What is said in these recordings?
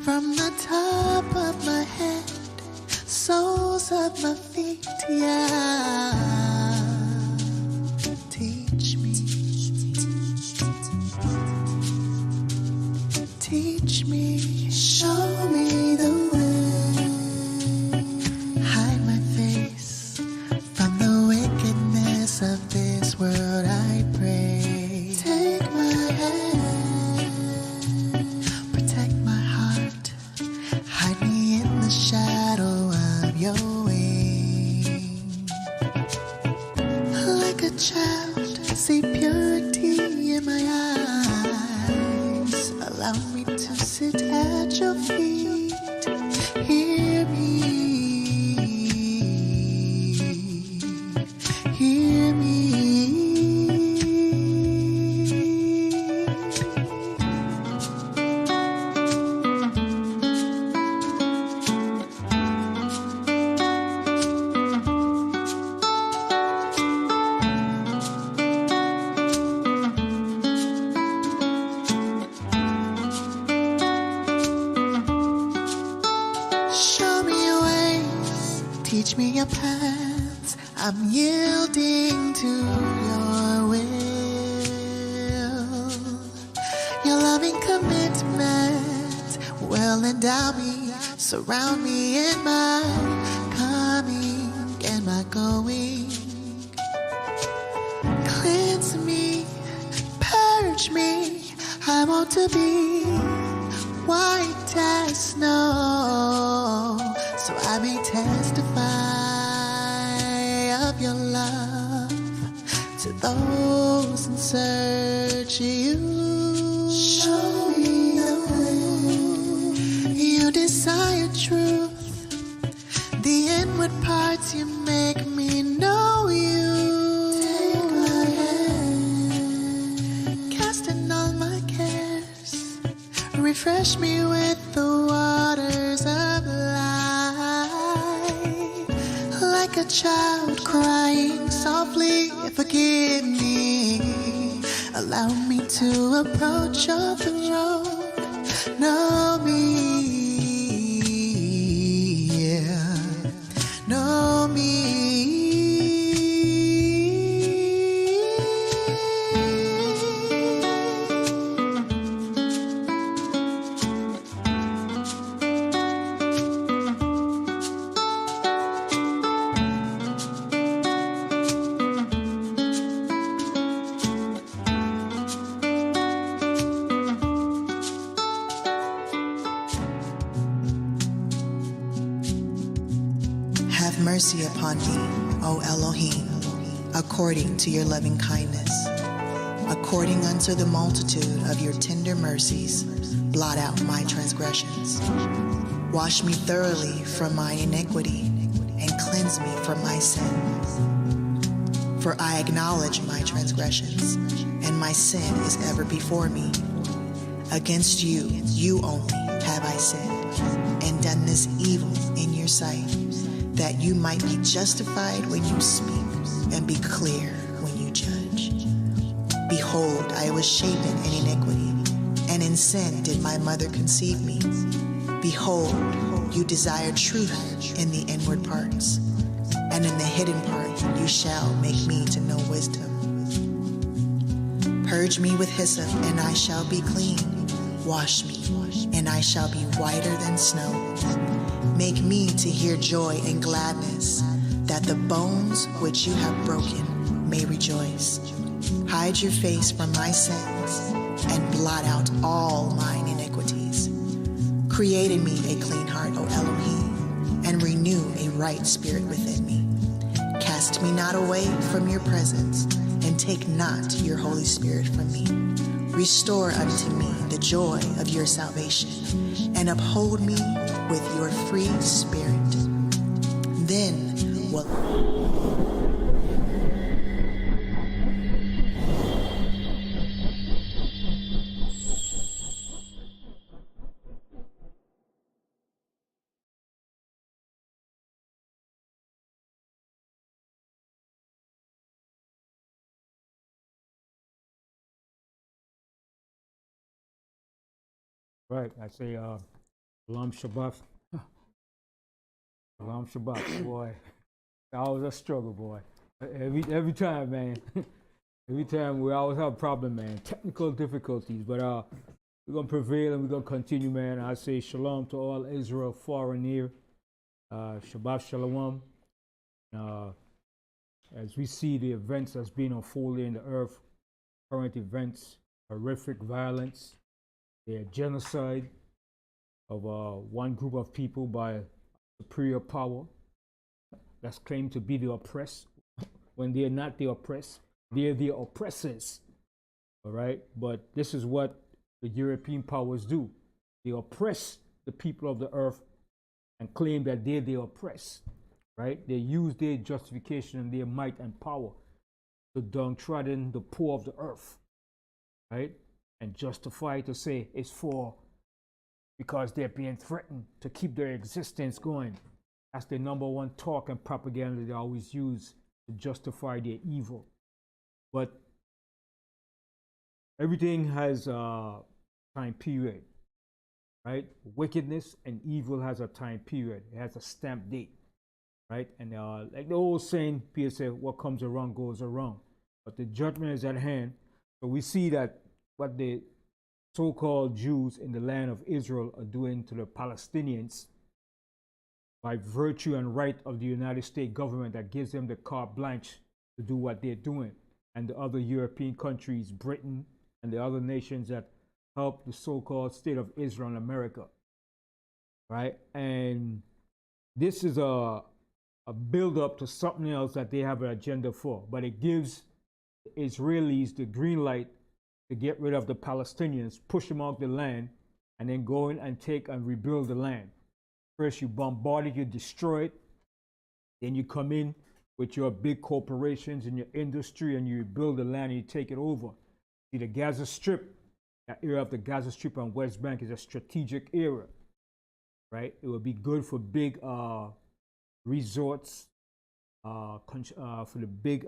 From the top of my head, soles of my feet, yeah. Teach me, teach me, show me the way. Hide my face from the wickedness of this world, I pray. Take my hand, protect my heart, hide me in the shadow of your wing. Like a child, see purity in my eyes. Allow me to sit at your feet. Hear me, hear me. Show me your ways, teach me your paths. I'm yielding to your will. Your loving commitment will endow me, surround me in my coming and my going. Cleanse me, purge me. I want to be white as snow, so I may testify of your love to those in search of you. Show me the way. You desire truth, the inward parts you make me know you. Take my hand, casting all my cares, refresh me with the waters of life. Like a child crying softly, forgive me. Allow me to approach your throne. Know me, yeah. Know me. Have mercy upon me, O Elohim, according to your loving kindness. According unto the multitude of your tender mercies, blot out my transgressions. Wash me thoroughly from my iniquity, and cleanse me from my sin. For I acknowledge my transgressions, and my sin is ever before me. Against you, you only, have I sinned, and done this evil in your sight, that you might be justified when you speak, and be clear when you judge. Behold, I was shapen in iniquity, and in sin did my mother conceive me. Behold, you desire truth in the inward parts, and in the hidden part you shall make me to know wisdom. Purge me with hyssop, and I shall be clean. Wash me, and I shall be whiter than snow. Make me to hear joy and gladness, that the bones which you have broken may rejoice. Hide your face from my sins, and blot out all mine iniquities. Create in me a clean heart, O Elohim, and renew a right spirit within me. Cast me not away from your presence, and take not your Holy Spirit from me. Restore unto me the joy of your salvation, and uphold me with your free spirit. Then will Right. I say, Shalom Shabbat. Shalom Shabbat, boy. That was a struggle, boy. Every time, man. Every time we always have a problem, man. Technical difficulties, but we're gonna prevail and we're gonna continue, man. I say shalom to all Israel, far and near. Shabbat shalom. As we see the events that's been unfolding in the earth, current events, horrific violence, the genocide of one group of people by a superior power that's claimed to be the oppressed, when they're not the oppressed, they're the oppressors. All right? But this is what the European powers do. They oppress the people of the earth and claim that they're the oppressed. Right? They use their justification and their might and power to downtrodden the poor of the earth. Right? And justify to say it's for because they're being threatened to keep their existence going. That's the number one talk and propaganda they always use to justify their evil. But everything has a time period, right? Wickedness and evil has a time period. It has a stamp date, right? And like the old saying, people say, what comes around goes around. But the judgment is at hand. So we see that what the so-called Jews in the land of Israel are doing to the Palestinians by virtue and right of the United States government that gives them the carte blanche to do what they're doing. And the other European countries, Britain, and the other nations that help the so-called state of Israel and America, right? And this is a build-up to something else that they have an agenda for, but it gives the Israelis the green light to get rid of the Palestinians, push them off the land, and then go in and take and rebuild the land. First you bombard it, you destroy it, then you come in with your big corporations and your industry and you rebuild the land and you take it over. See, the Gaza Strip, that area of the Gaza Strip and West Bank is a strategic area, right? It would be good for big resorts, for the big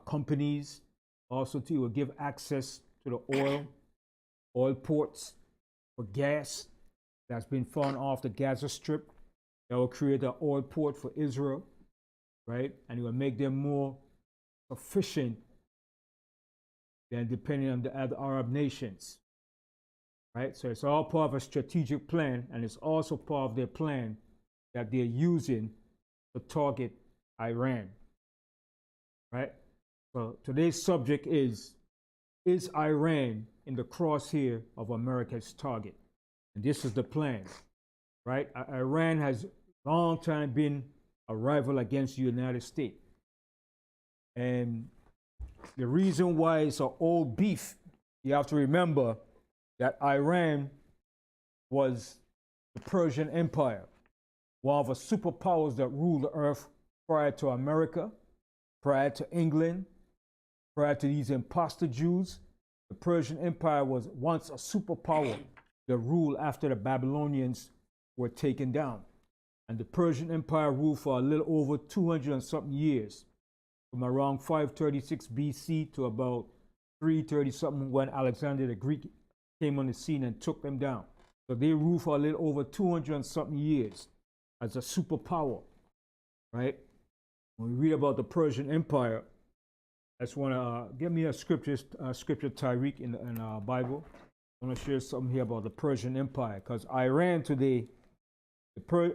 companies. Also, it will give access to the oil ports for gas that's been found off the Gaza Strip. That will create an oil port for Israel, right? And it will make them more efficient than depending on the other Arab nations, right? So it's all part of a strategic plan, and it's also part of their plan that they're using to target Iran, right? So today's subject is Iran in the crosshair of America's target? And this is the plan, right? Iran has long time been a rival against the United States. And the reason why it's an old beef, you have to remember that Iran was the Persian Empire, one of the superpowers that ruled the earth prior to America, prior to England, prior to these imposter Jews. The Persian Empire was once a superpower that ruled after the Babylonians were taken down. And the Persian Empire ruled for a little over 200 and something years, from around 536 BC to about 330 something when Alexander the Greek came on the scene and took them down. So they ruled for a little over 200 and something years as a superpower, right? When we read about the Persian Empire, I just want to give me a scripture, Tariq, in our Bible. I want to share something here about the Persian Empire, because Iran today,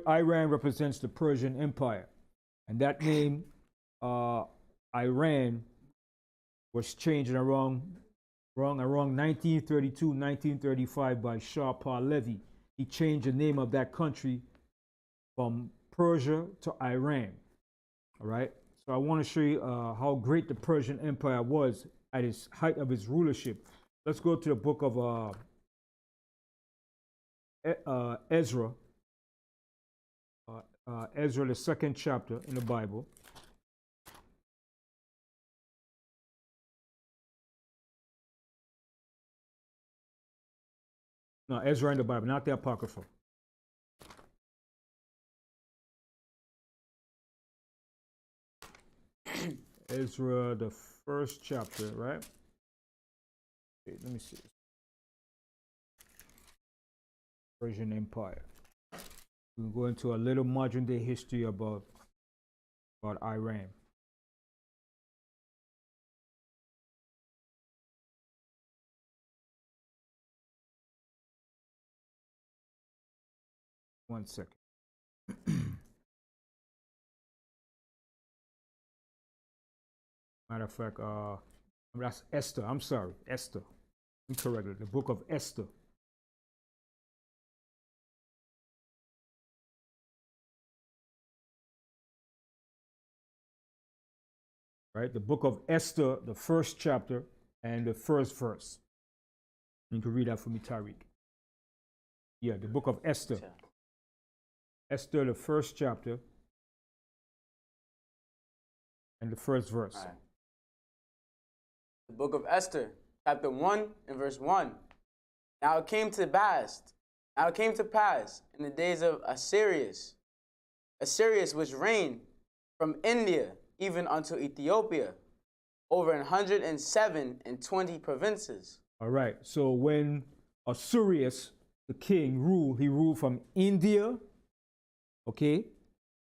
Iran represents the Persian Empire, and that name, Iran, was changed around 1932, 1935 by Shah Pahlavi. He changed the name of that country from Persia to Iran. All right. So I want to show you how great the Persian Empire was at its height of its rulership. Let's go to the book of Ezra. Ezra, the second chapter in the Bible. No, Ezra in the Bible, not the Apocrypha. Ezra, the first chapter, right? Okay, let me see. Persian Empire. We'll go into a little modern day history about Iran. One second. Matter of fact, that's Esther. I'm sorry, Esther. Incorrectly. The book of Esther. Right? The book of Esther, the first chapter and the first verse. You can read that for me, Tariq. Yeah, the book of Esther. Sure. Esther, the first chapter and the first verse. Right. The book of Esther, chapter 1 and verse 1. Now it came to pass in the days of Assyrius, which reigned from India even unto Ethiopia, over 107 provinces. All right. So when Assyrius, the king, ruled, he ruled from India, okay,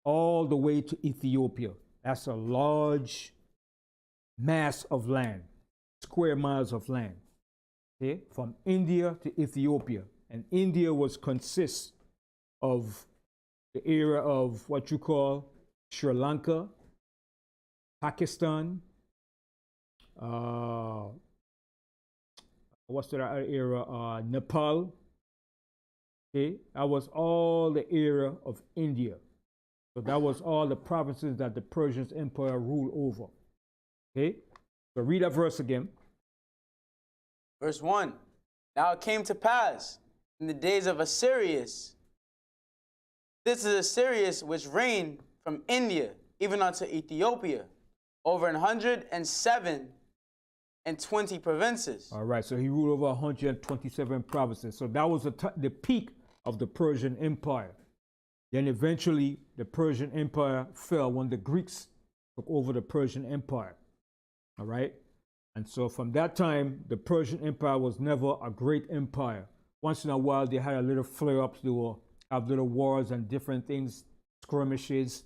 all the way to Ethiopia. That's a large mass of land, square miles of land, okay, from India to Ethiopia. And India consists of the area of what you call Sri Lanka, Pakistan, what's the other area? Nepal. Okay, that was all the area of India. So that was all the provinces that the Persian Empire ruled over. Okay, so read that verse again. Verse 1. Now it came to pass in the days of Assyrius. This is Assyrius which reigned from India even unto Ethiopia, over 107 provinces. All right, so he ruled over 127 provinces. So that was the peak of the Persian Empire. Then eventually the Persian Empire fell when the Greeks took over the Persian Empire. All right, and so from that time, the Persian Empire was never a great empire. Once in a while, they had a little flare-ups. They will have little wars and different things, skirmishes.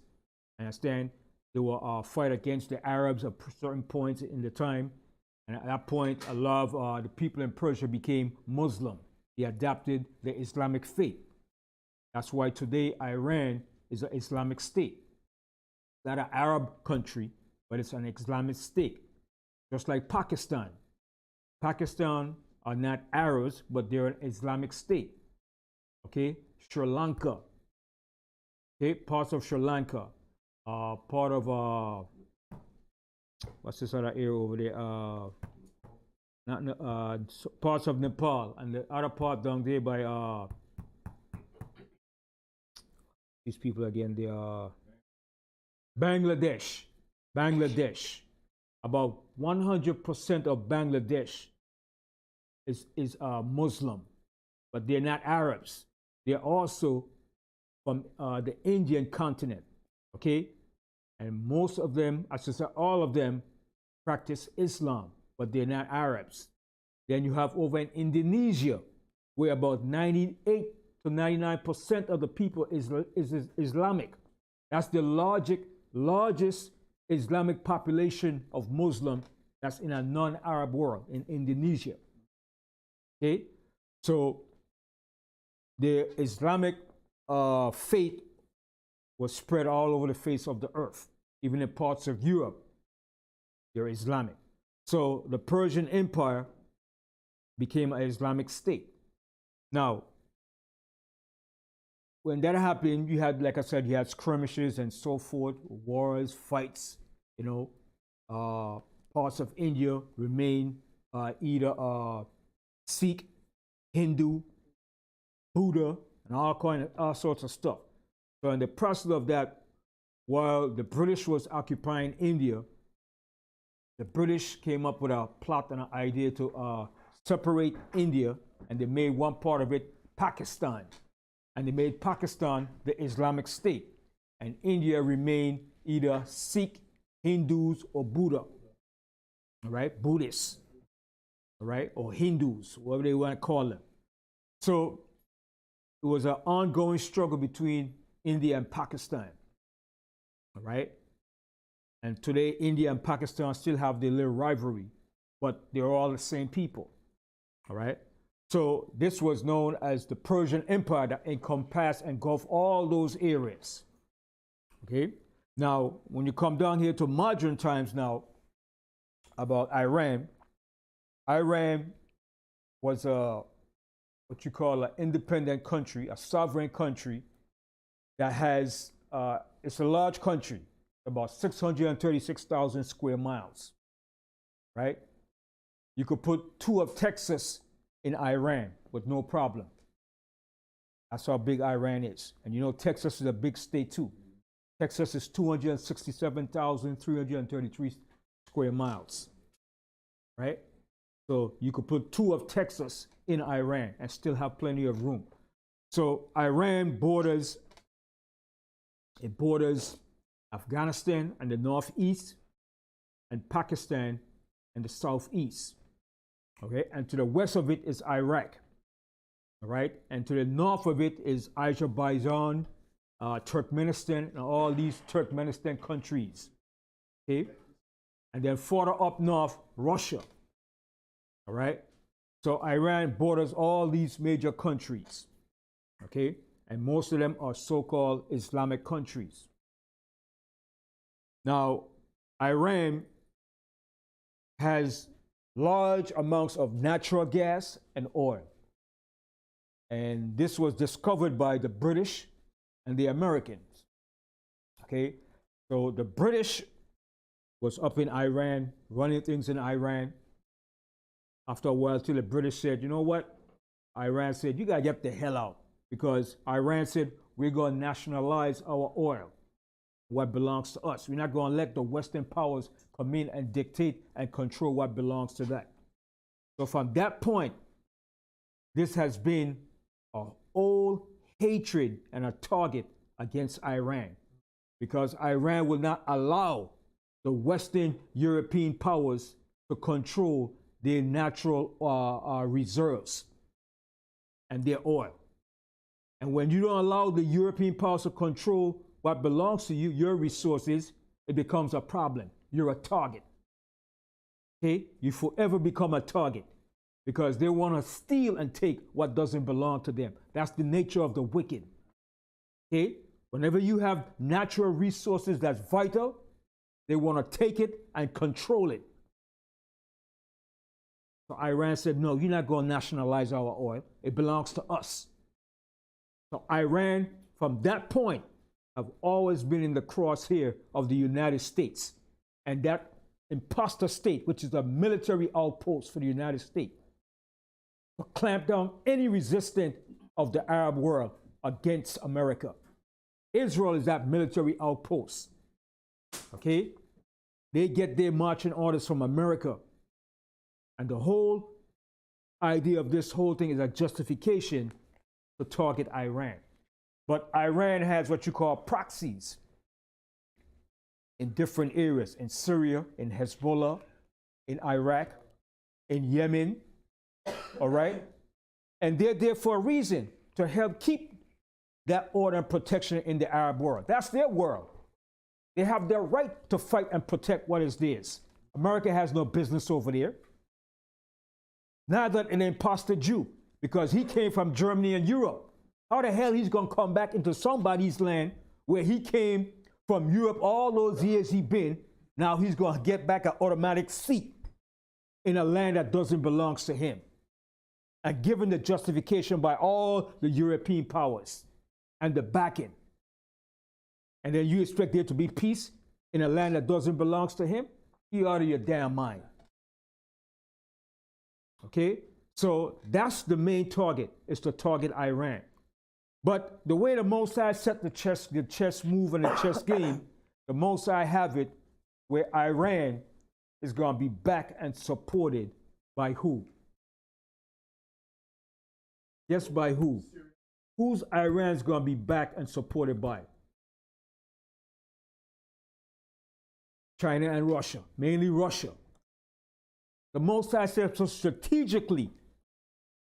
Understand? They will fight against the Arabs at certain points in the time. And at that point, a lot of the people in Persia became Muslim. They adopted the Islamic faith. That's why today Iran is an Islamic state. It's not an Arab country, but it's an Islamic state. Just like Pakistan. Pakistan are not Arabs, but they're an Islamic state. Okay? Sri Lanka. Okay? Parts of Sri Lanka. Part of what's this other area over there? Parts of Nepal, and the other part down there by these people again. They are Bangladesh. Bangladesh. About 100% of Bangladesh is Muslim, but they're not Arabs. They're also from the Indian continent. Okay, and most of them, I should say all of them, practice Islam, but they're not Arabs. Then you have over in Indonesia, where about 98 to 99% of the people is Islamic. That's the largest Islamic population of Muslim that's in a non-Arab world, in Indonesia. Okay, so the Islamic faith was spread all over the face of the earth, even in parts of Europe. They're Islamic. So the Persian Empire became an Islamic state. Now, when that happened, you had, like I said, you had skirmishes and so forth, wars, fights, you know. Parts of India remain either Sikh, Hindu, Buddha, and all sorts of stuff. So in the process of that, while the British was occupying India, the British came up with a plot and an idea to separate India, and they made one part of it Pakistan. And they made Pakistan the Islamic state. And India remained either Sikh, Hindus, or Buddha. All right, Buddhists, all right, or Hindus, whatever they want to call them. So it was an ongoing struggle between India and Pakistan. All right? And today, India and Pakistan still have their little rivalry, but they're all the same people. All right? So this was known as the Persian Empire that encompassed and engulfed all those areas. Okay? Now, when you come down here to modern times now, about Iran, Iran was what you call an independent country, a sovereign country that has, it's a large country, about 636,000 square miles, right? You could put 2 of Texas in Iran with no problem. That's how big Iran is. And you know, Texas is a big state too. Texas is 267,333 square miles, right? So you could put 2 of Texas in Iran and still have plenty of room. So Iran borders Afghanistan and the northeast, and Pakistan and the southeast. Okay, and to the west of it is Iraq. All right, and to the north of it is Azerbaijan, Turkmenistan, and all these Turkmenistan countries. Okay, and then further up north, Russia. All right, so Iran borders all these major countries. Okay, and most of them are so-called Islamic countries. Now, Iran has large amounts of natural gas and oil. And this was discovered by the British and the Americans. Okay, so the British was up in Iran, running things in Iran. After a while, till the British said, you know what? Iran said, you gotta get the hell out. Because Iran said, we're gonna nationalize our oil, what belongs to us. We're not gonna let the Western powers come in and dictate and control what belongs to that. So from that point, this has been an old hatred and a target against Iran, because Iran will not allow the Western European powers to control their natural reserves and their oil. And when you don't allow the European powers to control what belongs to you, your resources, it becomes a problem. You're a target. Okay? You forever become a target because they want to steal and take what doesn't belong to them. That's the nature of the wicked. Okay? Whenever you have natural resources that's vital, they want to take it and control it. So Iran said, no, you're not going to nationalize our oil. It belongs to us. So Iran, from that point, have always been in the crosshair of the United States. And that imposter state, which is a military outpost for the United States, to clamp down any resistance of the Arab world against America. Israel is that military outpost. Okay? They get their marching orders from America. And the whole idea of this whole thing is a justification to target Iran. But Iran has what you call proxies in different areas, in Syria, in Hezbollah, in Iraq, in Yemen, all right? And they're there for a reason, to help keep that order and protection in the Arab world. That's their world. They have their right to fight and protect what is theirs. America has no business over there. Neither an imposter Jew, because he came from Germany and Europe. How the hell he's going to come back into somebody's land where he came from Europe all those years he been? Now he's going to get back an automatic seat in a land that doesn't belong to him. And given the justification by all the European powers and the backing. And then you expect there to be peace in a land that doesn't belong to him? You're out of your damn mind. Okay? So that's the main target, is to target Iran. But the way the Most High set the chess move and the chess game, the Most High have it where Iran is going to be backed and supported by who? Yes, by who? Who's Iran's going to be backed and supported by? China and Russia, mainly Russia. The Most High said so strategically,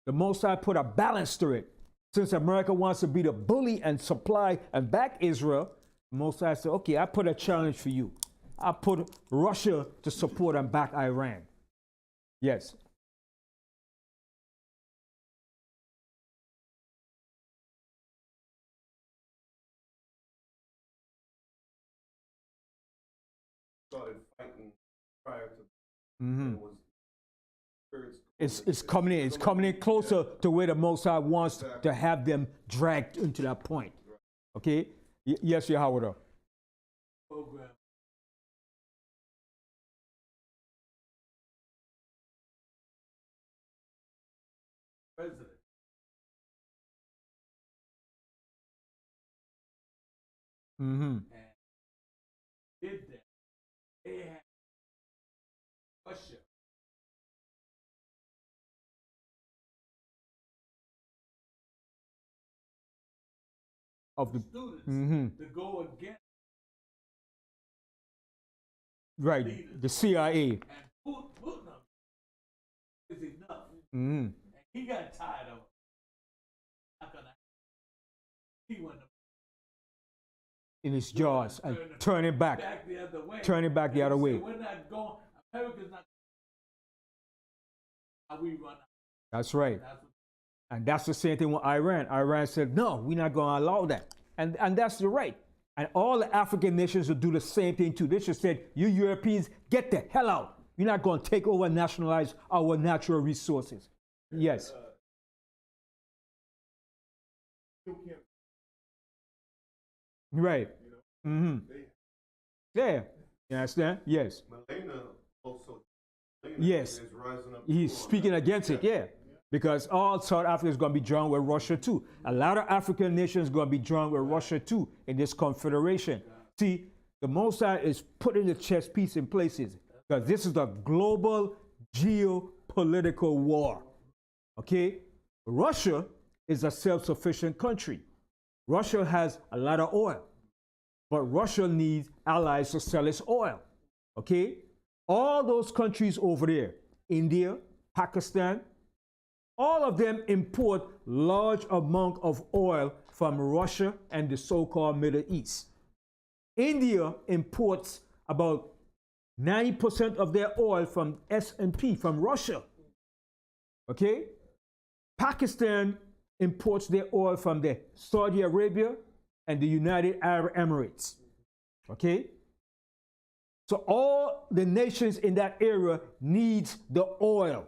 the Most High put a balance to it, Since America wants to be the bully and supply and back Israel, Most High said, okay, I put a challenge for you. I put Russia to support and back Iran. Yes. Started fighting prior to It's coming in. It's coming in closer to where the Most High wants to have them dragged into that point. Okay? Yes, Yahweh. Program. President. And did that. They had Russia. Of the Students to go against right, leaders. the CIA. And Putin is enough. And he got tired of it. Not gonna. He went In his jaws and turning back. back the other way. Turning back the other way. We're not going. America's not. How we run. That's right. That's what, And that's the same thing with Iran. Iran said, no, we're not going to allow that. And that's the right. And all the African nations will do the same thing too. They just said, you Europeans, get the hell out. You're not going to take over and nationalize our natural resources. Yes. Right. Yeah. You understand? Yes. Malena also Yes. is rising up. He's speaking against it, yeah. Because all South Africa is going to be joined with Russia too. A lot of African nations are going to be joined with Russia too in this confederation. See, the Most High is putting the chess piece in places because this is a global geopolitical war. Okay? Russia is a self-sufficient country. Russia has a lot of oil, but Russia needs allies to sell its oil. Okay? All those countries over there, India, Pakistan, all of them import large amount of oil from Russia and the so-called Middle East. India imports about 90% of their oil from S&P, from Russia. Okay? Pakistan imports their oil from the Saudi Arabia and the United Arab Emirates. Okay? So all the nations in that area needs the oil.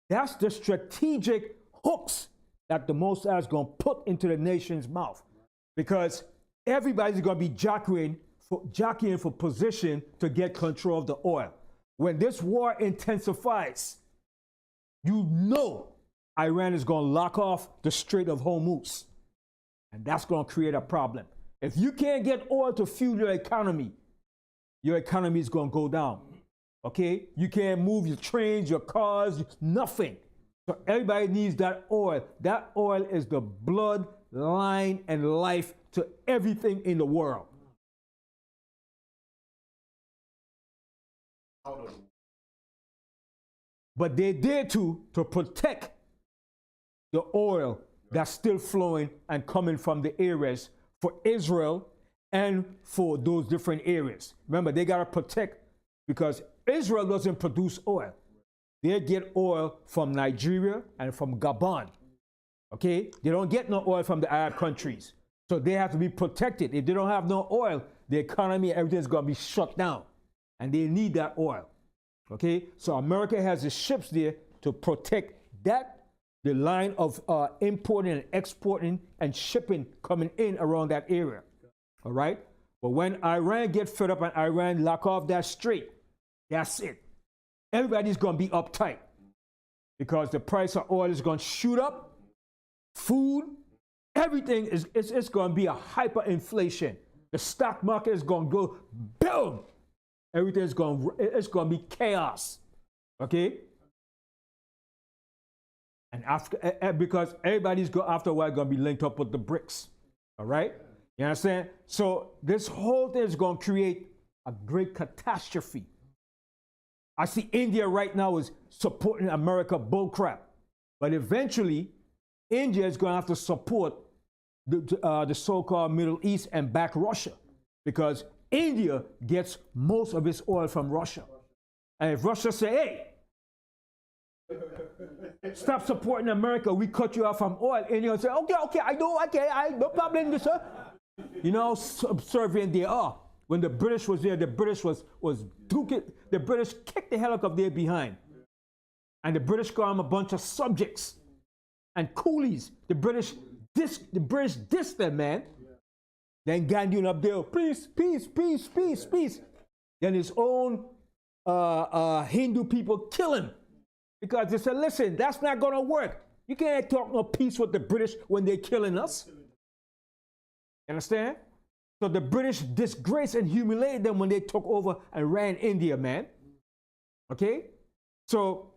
That's the strategic hooks that the Most High is going to put into the nation's mouth. Because everybody's going to be jockeying for position to get control of the oil. When this war intensifies, you know Iran is going to lock off the Strait of Hormuz. And that's going to create a problem. If you can't get oil to fuel your economy is going to go down. Okay? You can't move your trains, your cars, nothing. So everybody needs that oil. That oil is the blood, line, and life to everything in the world. But they did to protect the oil that's still flowing and coming from the areas for Israel and for those different areas. Remember, they got to protect because Israel doesn't produce oil. They get oil from Nigeria and from Gabon. Okay? They don't get no oil from the Arab countries. So they have to be protected. If they don't have no oil, the economy, everything's going to be shut down. And they need that oil. Okay? So America has the ships there to protect that, the line of importing and exporting and shipping coming in around that area. All right? But when Iran gets fed up and Iran lock off that strait, that's it. Everybody's going to be uptight because the price of oil is going to shoot up. Food, everything is it's going to be a hyperinflation. The stock market is going to go boom. Everything's going it's going to be chaos. Okay? And after because everybody's after a while going to be linked up with the BRICS. All right? You understand? So this whole thing is going to create a great catastrophe. I see India right now is supporting America bullcrap. But eventually, India is going to have to support the so-called Middle East and back Russia, because India gets most of its oil from Russia. And if Russia say, hey, stop supporting America, we cut you off from oil, India will say, okay, I know, okay, no problem, sir. You know how subservient they are. When the British was there, the British was duking, the British kicked the hell out of their behind. And the British call them a bunch of subjects and coolies. The British dissed them, man. Then Gandhi up there, peace, peace, peace, peace, peace. Then his own Hindu people kill him. Because they said, listen, that's not going to work. You can't talk no peace with the British when they're killing us. You understand? So the British disgraced and humiliated them when they took over and ran India, man. Okay? So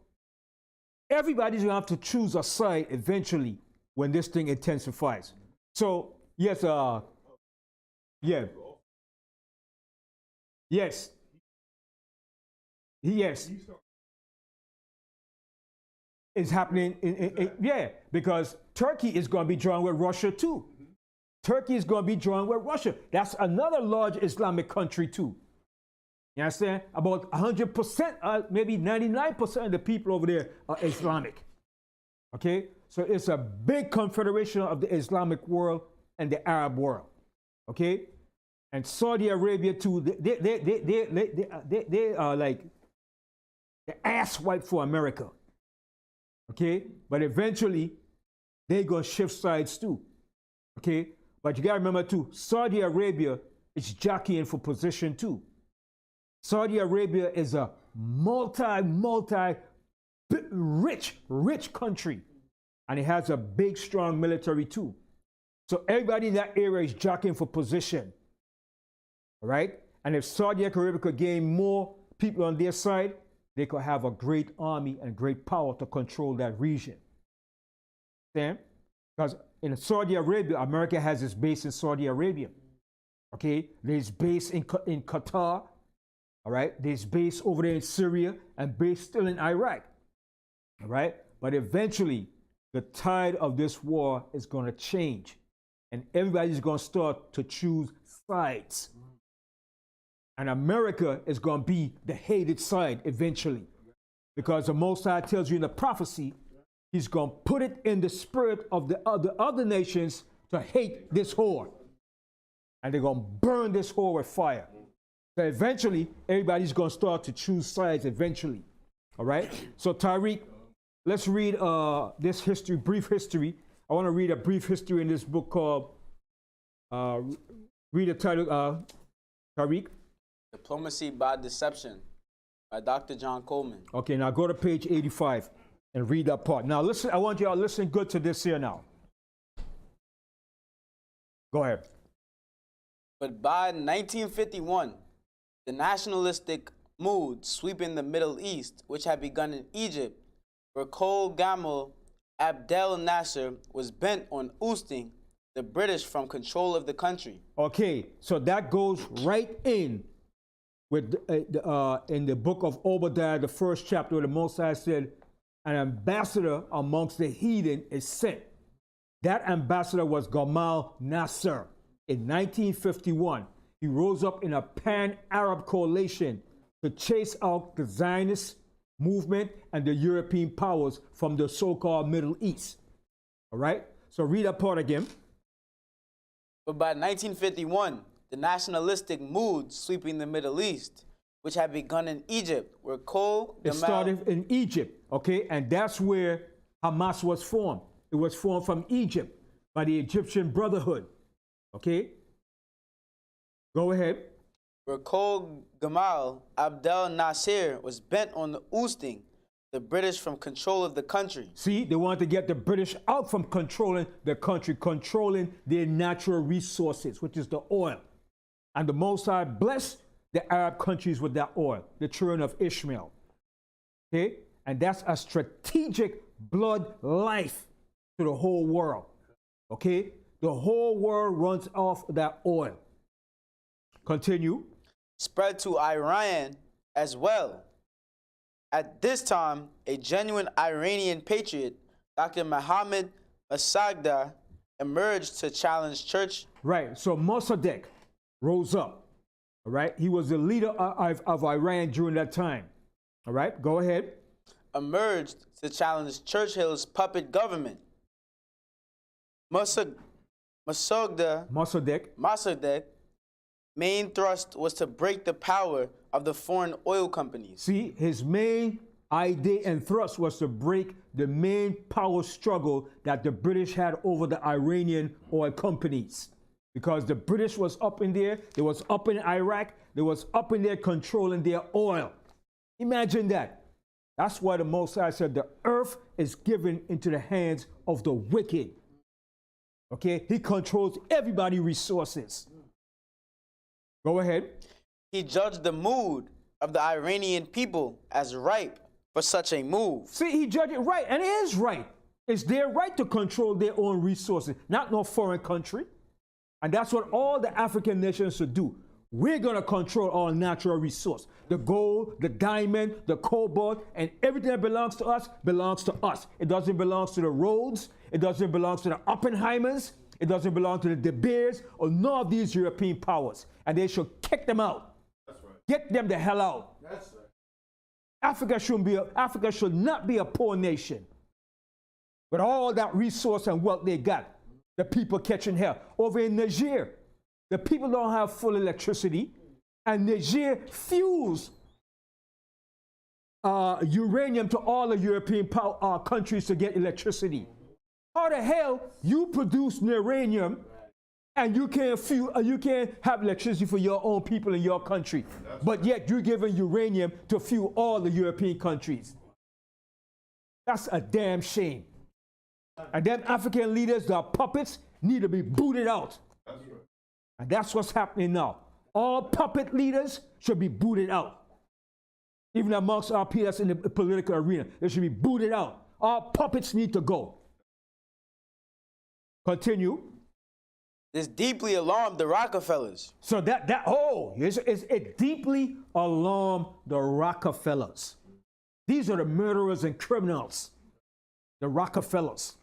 everybody's going to have to choose a side eventually when this thing intensifies. So, yes, yeah. Yes. Yes. It's happening yeah, because Turkey is going to be joined with Russia too. Turkey is going to be joined with Russia. That's another large Islamic country too. You understand? About 100%, maybe 99% of the people over there are Islamic. Okay? So it's a big confederation of the Islamic world and the Arab world. Okay? And Saudi Arabia too, they are like the ass wipe for America. Okay? But eventually, they're going to shift sides too. Okay? But you got to remember too, Saudi Arabia is jockeying for position too. Saudi Arabia is a rich country. And it has a big, strong military too. So everybody in that area is jockeying for position. All right? And if Saudi Arabia could gain more people on their side, they could have a great army and great power to control that region. Understand? Because in Saudi Arabia, America has its base in Saudi Arabia. Okay? There's base in Qatar. All right? There's base over there in Syria and base still in Iraq. All right? But eventually, the tide of this war is going to change. And everybody's going to start to choose sides. And America is going to be the hated side eventually. Because the Most High tells you in the prophecy, he's going to put it in the spirit of the other nations to hate this whore. And they're going to burn this whore with fire. So eventually, everybody's going to start to choose sides eventually. All right? So Tariq, let's read this history, brief history. I want to read a brief history in this book called, read the title, Tariq. Diplomacy by Deception by Dr. John Coleman. Okay, now go to page 85 and read that part. Now listen, I want you all to listen good to this here now. Go ahead. But by 1951, the nationalistic mood sweeping the Middle East, which had begun in Egypt, where Col Gamal Abdel Nasser was bent on ousting the British from control of the country. Okay, so that goes right in with in the book of Obadiah, the first chapter, where the Most High said, an ambassador amongst the heathen is sent. That ambassador was Gamal Nasser. In 1951, he rose up in a pan-Arab coalition to chase out the Zionist movement and the European powers from the so-called Middle East. All right? So read that part again. But by 1951, the nationalistic mood sweeping the Middle East, which had begun in Egypt, where Col Gamal... It started in Egypt, okay? And that's where Hamas was formed. It was formed from Egypt by the Egyptian Brotherhood, okay? Go ahead. Where Col Gamal Abdel Nasser was bent on ousting the British from control of the country. See, they wanted to get the British out from controlling the country, controlling their natural resources, which is the oil. And the Most High blessed the Arab countries with that oil, the children of Ishmael. Okay? And that's a strategic blood life to the whole world. Okay? The whole world runs off that oil. Continue. Spread to Iran as well. At this time, a genuine Iranian patriot, Dr. Mohammed Masagda emerged to challenge church. Right. So Mossadegh rose up. All right. He was the leader of Iran during that time. All right. Go ahead. Emerged to challenge Churchill's puppet government. Mossadegh main thrust was to break the power of the foreign oil companies. See, his main idea and thrust was to break the main power struggle that the British had over the Iranian oil companies. Because the British was up in there, they was up in Iraq, they was up in there controlling their oil. Imagine that. That's why the Most High said the earth is given into the hands of the wicked. Okay, he controls everybody's resources. Go ahead. He judged the mood of the Iranian people as ripe for such a move. See, he judged it right, and it is right. It's their right to control their own resources, not no foreign country. And that's what all the African nations should do. We're going to control our natural resource. The gold, the diamond, the cobalt, and everything that belongs to us belongs to us. It doesn't belong to the Rhodes. It doesn't belong to the Oppenheimers. It doesn't belong to the De Beers or none of these European powers. And they should kick them out. That's right. Get them the hell out. That's right. Africa should not be a poor nation. With all that resource and wealth they got, the people catching hell. Over in Niger, the people don't have full electricity, and Niger fuels uranium to all the European countries to get electricity. How the hell you produce uranium and you can't have electricity for your own people in your country, but yet you're giving uranium to fuel all the European countries? That's a damn shame. And them African leaders, the puppets, need to be booted out. That's right. And that's what's happening now. All puppet leaders should be booted out. Even amongst our peers in the political arena, they should be booted out. All puppets need to go. Continue. This deeply alarmed the Rockefellers. So it deeply alarmed the Rockefellers. These are the murderers and criminals. The Rockefellers.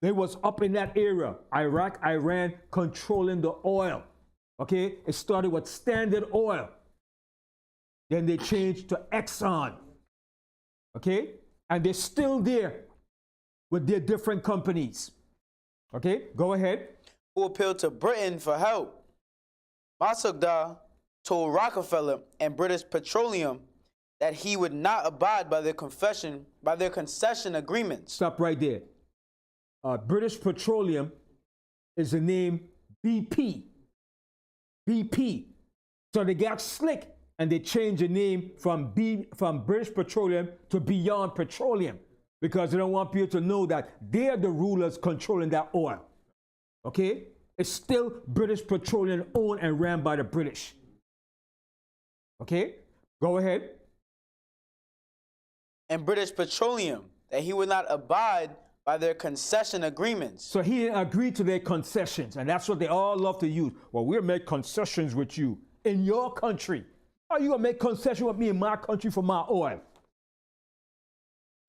They was up in that area, Iraq, Iran, controlling the oil. Okay, it started with Standard Oil. Then they changed to Exxon. Okay, and they're still there with their different companies. Okay, go ahead. Who appealed to Britain for help. Mossadegh told Rockefeller and British Petroleum that he would not abide by their concession agreements. Stop right there. British Petroleum is the name BP. BP. So they got slick and they changed the name from British Petroleum to Beyond Petroleum because they don't want people to know that they're the rulers controlling that oil. Okay? It's still British Petroleum owned and ran by the British. Okay? Go ahead. And British Petroleum, that he would not abide by their concession agreements. So he didn't agree to their concessions, and that's what they all love to use. Well, we'll make concessions with you in your country. Are you going to make concessions with me in my country for my oil?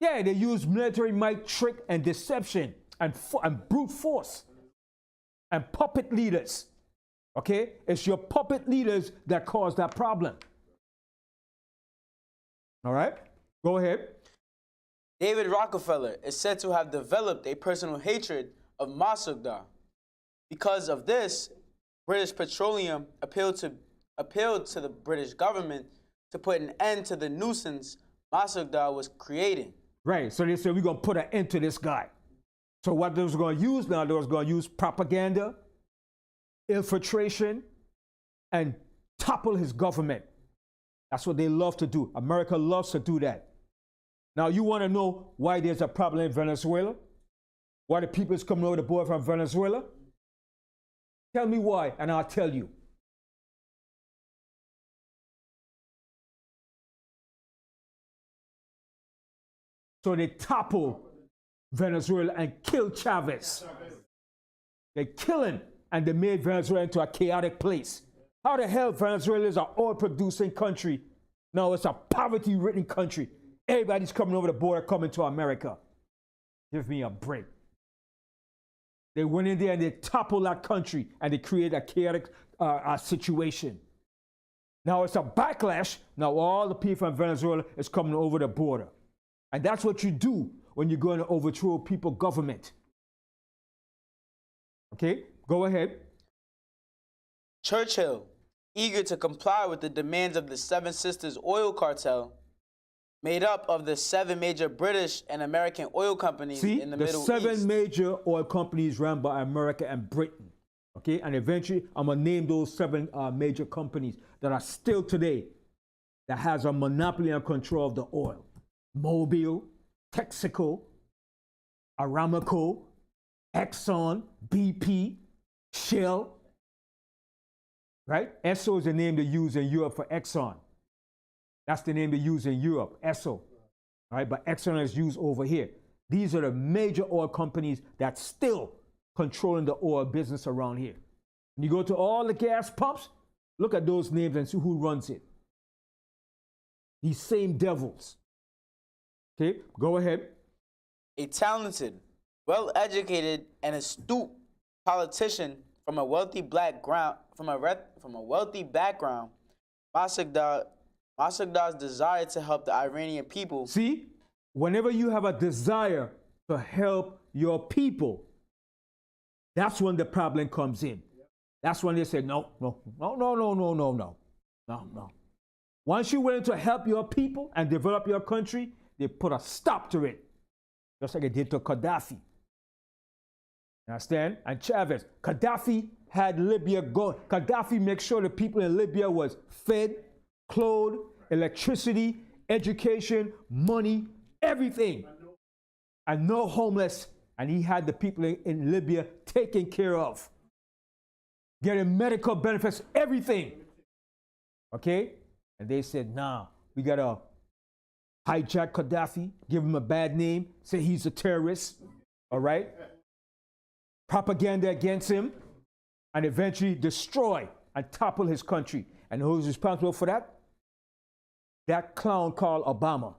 Yeah, they use military might, trick, and deception, and brute force, and puppet leaders. Okay? It's your puppet leaders that cause that problem. All right? Go ahead. David Rockefeller is said to have developed a personal hatred of Mossadegh. Because of this, British Petroleum appealed to the British government to put an end to the nuisance Mossadegh was creating. Right, so they said we're going to put an end to this guy. So what they was going to use now, they was going to use propaganda, infiltration, and topple his government. That's what they love to do. America loves to do that. Now, you want to know why there's a problem in Venezuela? Why the people is coming over the border from Venezuela? Tell me why, and I'll tell you. So they topple Venezuela and kill Chavez. They kill him, and they made Venezuela into a chaotic place. How the hell Venezuela is an oil-producing country? No, it's a poverty-ridden country. Everybody's coming over the border, coming to America. Give me a break. They went in there and they toppled that country and they created a chaotic situation. Now it's a backlash. Now all the people from Venezuela is coming over the border. And that's what you do when you're going to overthrow people's government. Okay, go ahead. Churchill, eager to comply with the demands of the Seven Sisters oil cartel, made up of the 7 major British and American oil companies in the Middle East. The 7 major oil companies run by America and Britain. Okay, and eventually I'm gonna name those 7 major companies that are still today that has a monopoly and control of the oil. Mobil, Texaco, Aramco, Exxon, BP, Shell. Right? Esso is the name they use in Europe for Exxon. That's the name they use in Europe, Esso. Right? But Exxon is used over here. These are the major oil companies that's still controlling the oil business around here. When you go to all the gas pumps, look at those names and see who runs it. These same devils. Okay, go ahead. A talented, well-educated, and astute politician from a wealthy background, Mossadeghd's desire to help the Iranian people. See, whenever you have a desire to help your people, that's when the problem comes in. That's when they say, no. Once you're willing to help your people and develop your country, they put a stop to it. Just like they did to Gaddafi. Understand? And Chavez. Gaddafi had Libya go. Gaddafi made sure the people in Libya was fed, clothed, electricity, education, money, everything. And no homeless. And he had the people in Libya taken care of. Getting medical benefits, everything. Okay? And they said, nah, we got to hijack Gaddafi, give him a bad name, say he's a terrorist. All right? Propaganda against him, and eventually destroy and topple his country. And who's responsible for that? That clown called Obama.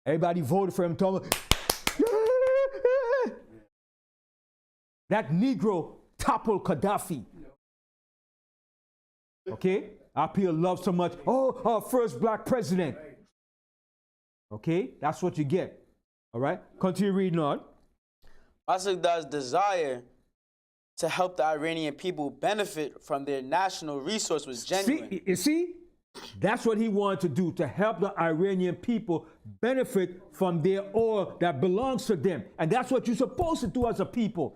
Everybody voted for him, told him, that Negro toppled Gaddafi. Okay? Our people love so much. Oh, our first black president. Okay? That's what you get. All right? Continue reading on. Mossadeghd's desire to help the Iranian people benefit from their national resource was genuine. See? That's what he wanted to do, to help the Iranian people benefit from their oil that belongs to them. And that's what you're supposed to do as a people.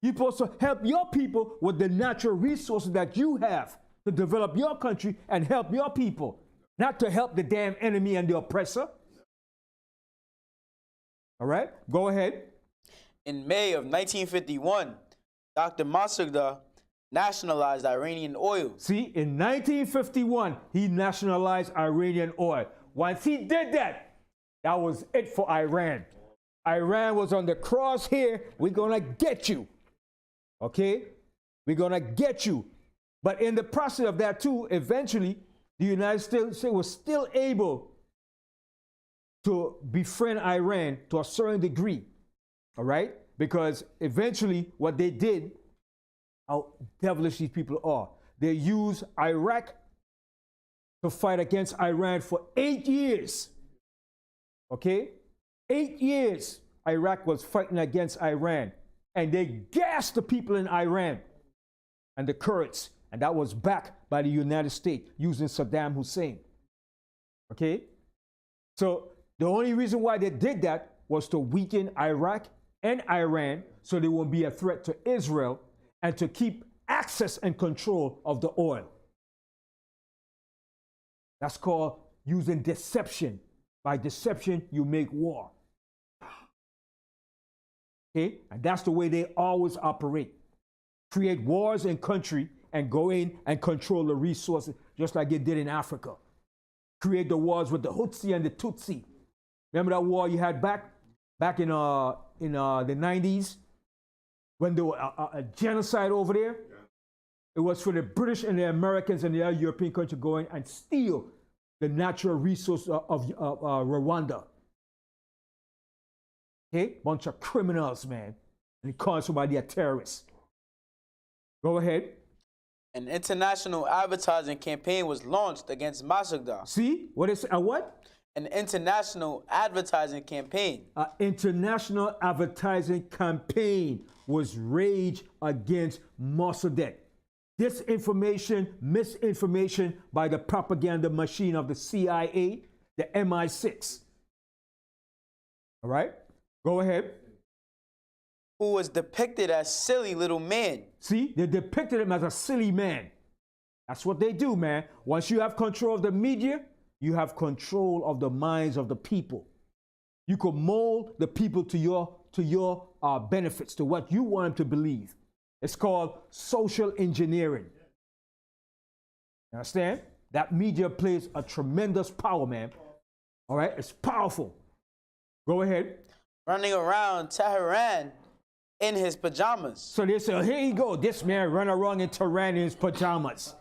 You're supposed to help your people with the natural resources that you have to develop your country and help your people, not to help the damn enemy and the oppressor. All right? Go ahead. In May of 1951, Dr. Mossadegh nationalized Iranian oil. See, in 1951, he nationalized Iranian oil. Once he did that, that was it for Iran. Iran was on the crosshair. We're going to get you. Okay? We're going to get you. But in the process of that, too, eventually, the United States was still able to befriend Iran to a certain degree. All right? Because eventually what they did, how devilish these people are, they used Iraq to fight against Iran for 8 years. Okay? 8 years Iraq was fighting against Iran. And they gassed the people in Iran and the Kurds. And that was backed by the United States using Saddam Hussein. Okay? So the only reason why they did that was to weaken Iraq and Iran so they won't be a threat to Israel and to keep access and control of the oil. That's called using deception. By deception, you make war. Okay? And that's the way they always operate. Create wars in country and go in and control the resources, just like they did in Africa. Create the wars with the H.O.D.C and the Tutsi. Remember that war you had back in the 90s when there was a genocide over there? It was for the British and the Americans and the other European countries go in and steal the natural resources of Rwanda. Okay? Bunch of criminals, man. and calling somebody a terrorist. Go ahead. An international advertising campaign was launched against Mazda. See what is a what? An international advertising campaign. An international advertising campaign was raged against Mossadegh. Disinformation, misinformation by the propaganda machine of the CIA, the MI6. All right? Go ahead. Who was depicted as silly little man. See, they depicted him as a silly man. That's what they do, man. Once you have control of the media, you have control of the minds of the people. You can mold the people to your benefits, to what you want them to believe. It's called social engineering. You understand? That media plays a tremendous power, man. All right? It's powerful. Go ahead. Running around Tehran in his pajamas. So they say, here you go. This man ran around in Tehran in his pajamas.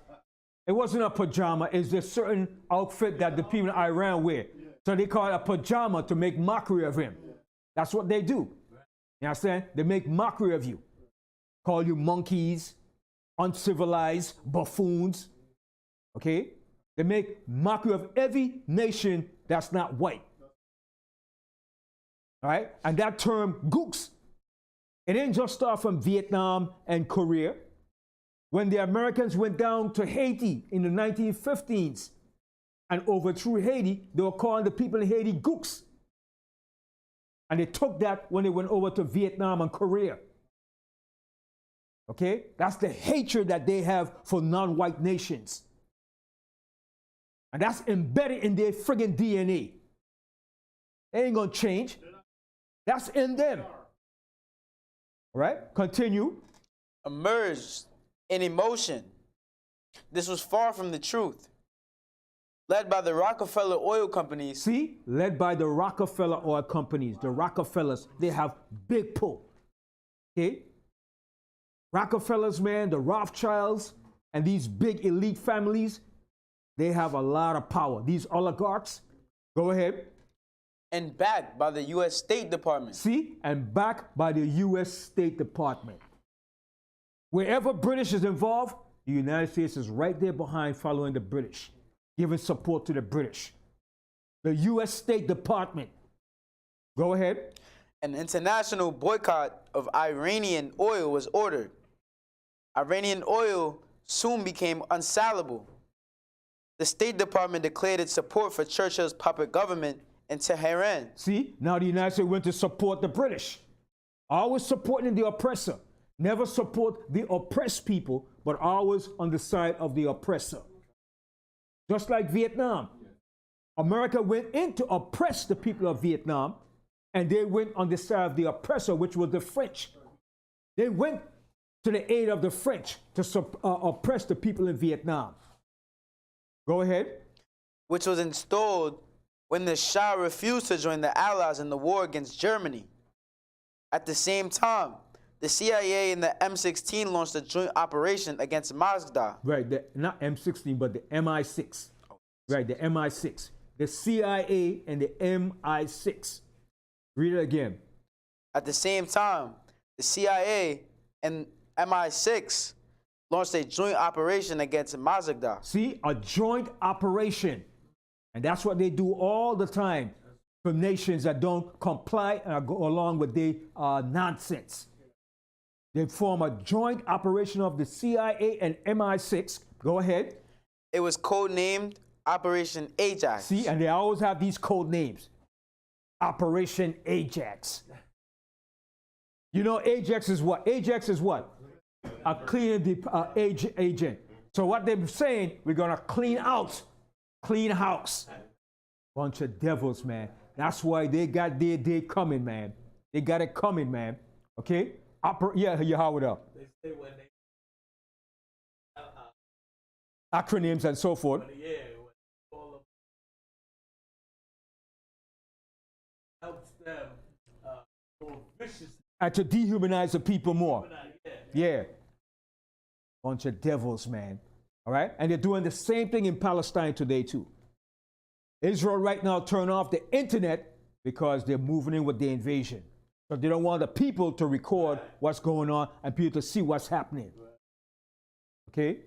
It wasn't a pajama. It's a certain outfit that the people in Iran wear. So they call it a pajama to make mockery of him. That's what they do. You understand? They make mockery of you. Call you monkeys, uncivilized, buffoons. Okay? They make mockery of every nation that's not white. All right? And that term, gooks, it didn't just start from Vietnam and Korea. When the Americans went down to Haiti in the 1915s and overthrew Haiti, they were calling the people in Haiti gooks. And they took that when they went over to Vietnam and Korea. Okay? That's the hatred that they have for non-white nations. And that's embedded in their friggin' DNA. They ain't gonna change. That's in them. All right? Continue. Emerged in emotion. This was far from the truth. Led by the Rockefeller oil companies. See? Led by the Rockefeller oil companies. The Rockefellers, they have big pull. Okay? Rockefellers, man, the Rothschilds, and these big elite families, they have a lot of power. These oligarchs, go ahead. And backed by the U.S. State Department. See? And backed by the U.S. State Department. Wherever British is involved, the United States is right there behind following the British, giving support to the British. The U.S. State Department. Go ahead. An international boycott of Iranian oil was ordered. Iranian oil soon became unsellable. The State Department declared its support for Churchill's puppet government in Tehran. See, now the United States went to support the British. Always supporting the oppressor. Never support the oppressed people, but always on the side of the oppressor. Just like Vietnam. America went in to oppress the people of Vietnam, and they went on the side of the oppressor, which was the French. They went to the aid of the French to oppress the people in Vietnam. Go ahead. Which was installed when the Shah refused to join the Allies in the war against Germany. At the same time, the CIA and the M16 launched a joint operation against Mazda. Right, not M16, but the MI6. Right, the MI6. The CIA and the MI6. Read it again. At the same time, the CIA and MI6 launched a joint operation against Mazda. See, a joint operation. And that's what they do all the time for nations that don't comply and go along with their nonsense. They form a joint operation of the CIA and MI6. Go ahead. It was codenamed Operation Ajax. See, and they always have these code names. Operation Ajax. You know, Ajax is what? Ajax is what? A cleaning agent. So what they're saying, we're going to clean out, clean house. Bunch of devils, man. That's why they got their day coming, man. They got it coming, man. Okay? Yeah, Howard up. They say when they Acronyms and so forth. yeah, when all of helps them more viciously. And to dehumanize the people more. Yeah. Yeah. Bunch of devils, man. All right? And they're doing the same thing in Palestine today, too. Israel right now turn off the internet because they're moving in with the invasion. So they don't want the people to record what's going on and people to see what's happening. Okay?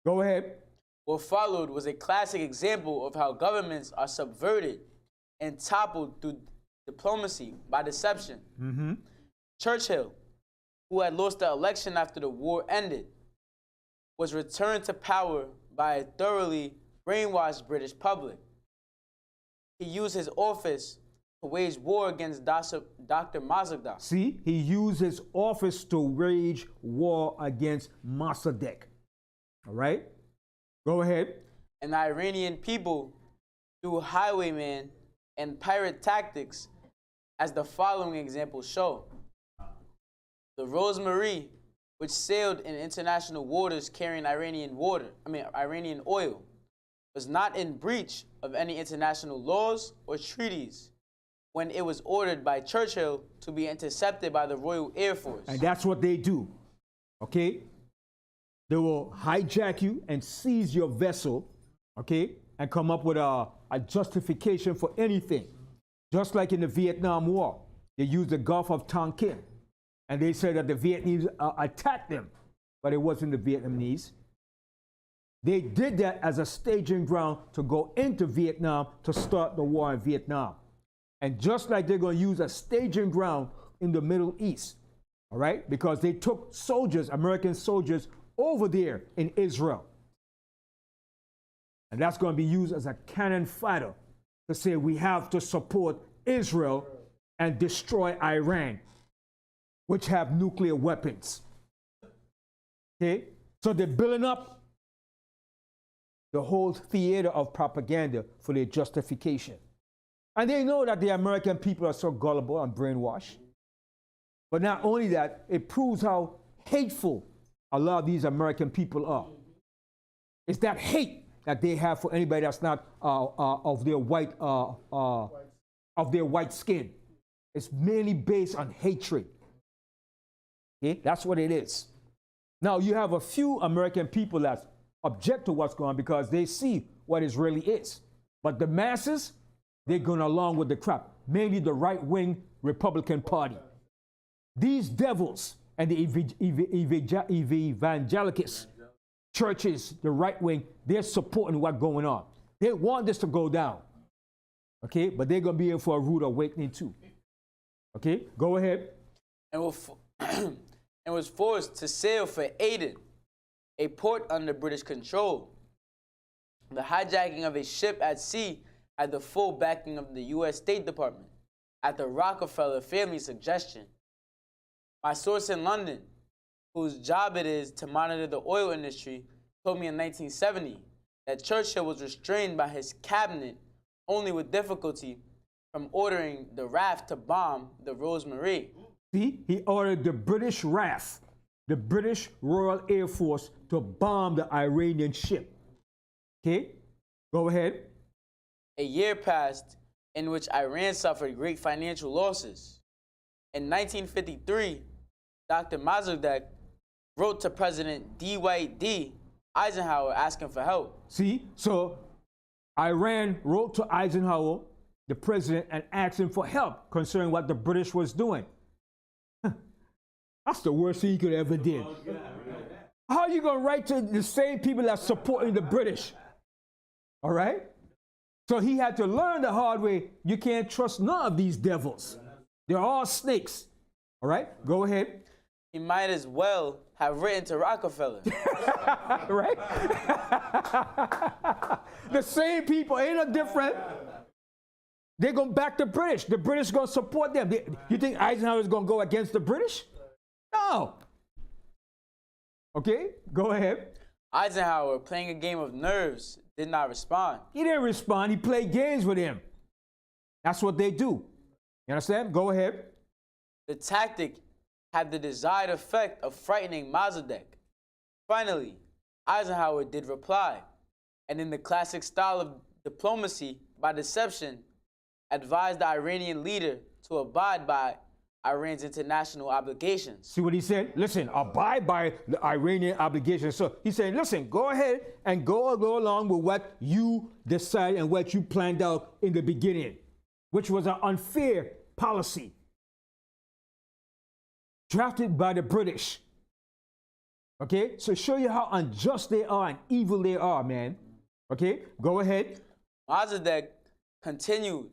Go ahead. What followed was a classic example of how governments are subverted and toppled through diplomacy by deception. Churchill, who had lost the election after the war ended, was returned to power by a thoroughly brainwashed British public. He used his office to wage war against Dr. Mossadegh. See, he used his office to wage war against Mossadegh. All right? Go ahead. And the Iranian people through highwayman and pirate tactics, as the following examples show. The Rose Marie, which sailed in international waters carrying Iranian oil, was not in breach of any international laws or treaties when it was ordered by Churchill to be intercepted by the Royal Air Force. And that's what they do. Okay? They will hijack you and seize your vessel, okay, and come up with a justification for anything. Just like in the Vietnam War, they used the Gulf of Tonkin, and they said that the Vietnamese attacked them, but it wasn't the Vietnamese. They did that as a staging ground to go into Vietnam to start the war in Vietnam. And just like they're going to use a staging ground in the Middle East, all right, because they took soldiers, American soldiers, over there in Israel. And that's going to be used as a cannon fodder to say we have to support Israel and destroy Iran, which have nuclear weapons. Okay? So they're building up the whole theater of propaganda for their justification. And they know that the American people are so gullible and brainwashed. But not only that, it proves how hateful a lot of these American people are. It's that hate that they have for anybody that's not of their white skin. It's mainly based on hatred. Okay? That's what it is. Now you have a few American people that object to what's going on because they see what it really is. But the masses, they're going along with the crap. Mainly the right-wing Republican Party. These devils and the evangelicals, churches, the right wing, they're supporting what's going on. They want this to go down. Okay? But they're going to be in for a rude awakening too. Okay? Go ahead. And was forced to sail for Aden, a port under British control. The hijacking of a ship at sea had the full backing of the U.S. State Department at the Rockefeller family's suggestion. My source in London, whose job it is to monitor the oil industry, told me in 1970 that Churchill was restrained by his cabinet only with difficulty from ordering the RAF to bomb the Rose Marie. See, he ordered the British RAF, the British Royal Air Force, to bomb the Iranian ship. Okay, go ahead. A year passed in which Iran suffered great financial losses. In 1953, Dr. Mossadegh wrote to President D. Eisenhower asking for help. See, so Iran wrote to Eisenhower, the president, and asked him for help concerning what the British was doing. That's the worst thing he could ever did. How are you going to write to the same people that's supporting the British? All right? So he had to learn the hard way. You can't trust none of these devils. They're all snakes. All right? Go ahead. He might as well have written to Rockefeller. Right? The same people, ain't no different. They're going to back the British. The British going to support them. You think Eisenhower is going to go against the British? No. Okay, go ahead. Eisenhower, playing a game of nerves, did not respond. He didn't respond. He played games with him. That's what they do. You understand? Go ahead. The tactic had the desired effect of frightening Mossadegh. Finally, Eisenhower did reply, and in the classic style of diplomacy by deception, advised the Iranian leader to abide by Iran's international obligations. See what he said? Listen, abide by the Iranian obligations. So he said, listen, go ahead and go along with what you decided and what you planned out in the beginning, which was an unfair policy. drafted by the British. Okay, so show you how unjust they are and evil they are, man. Okay, go ahead. Mazadek continued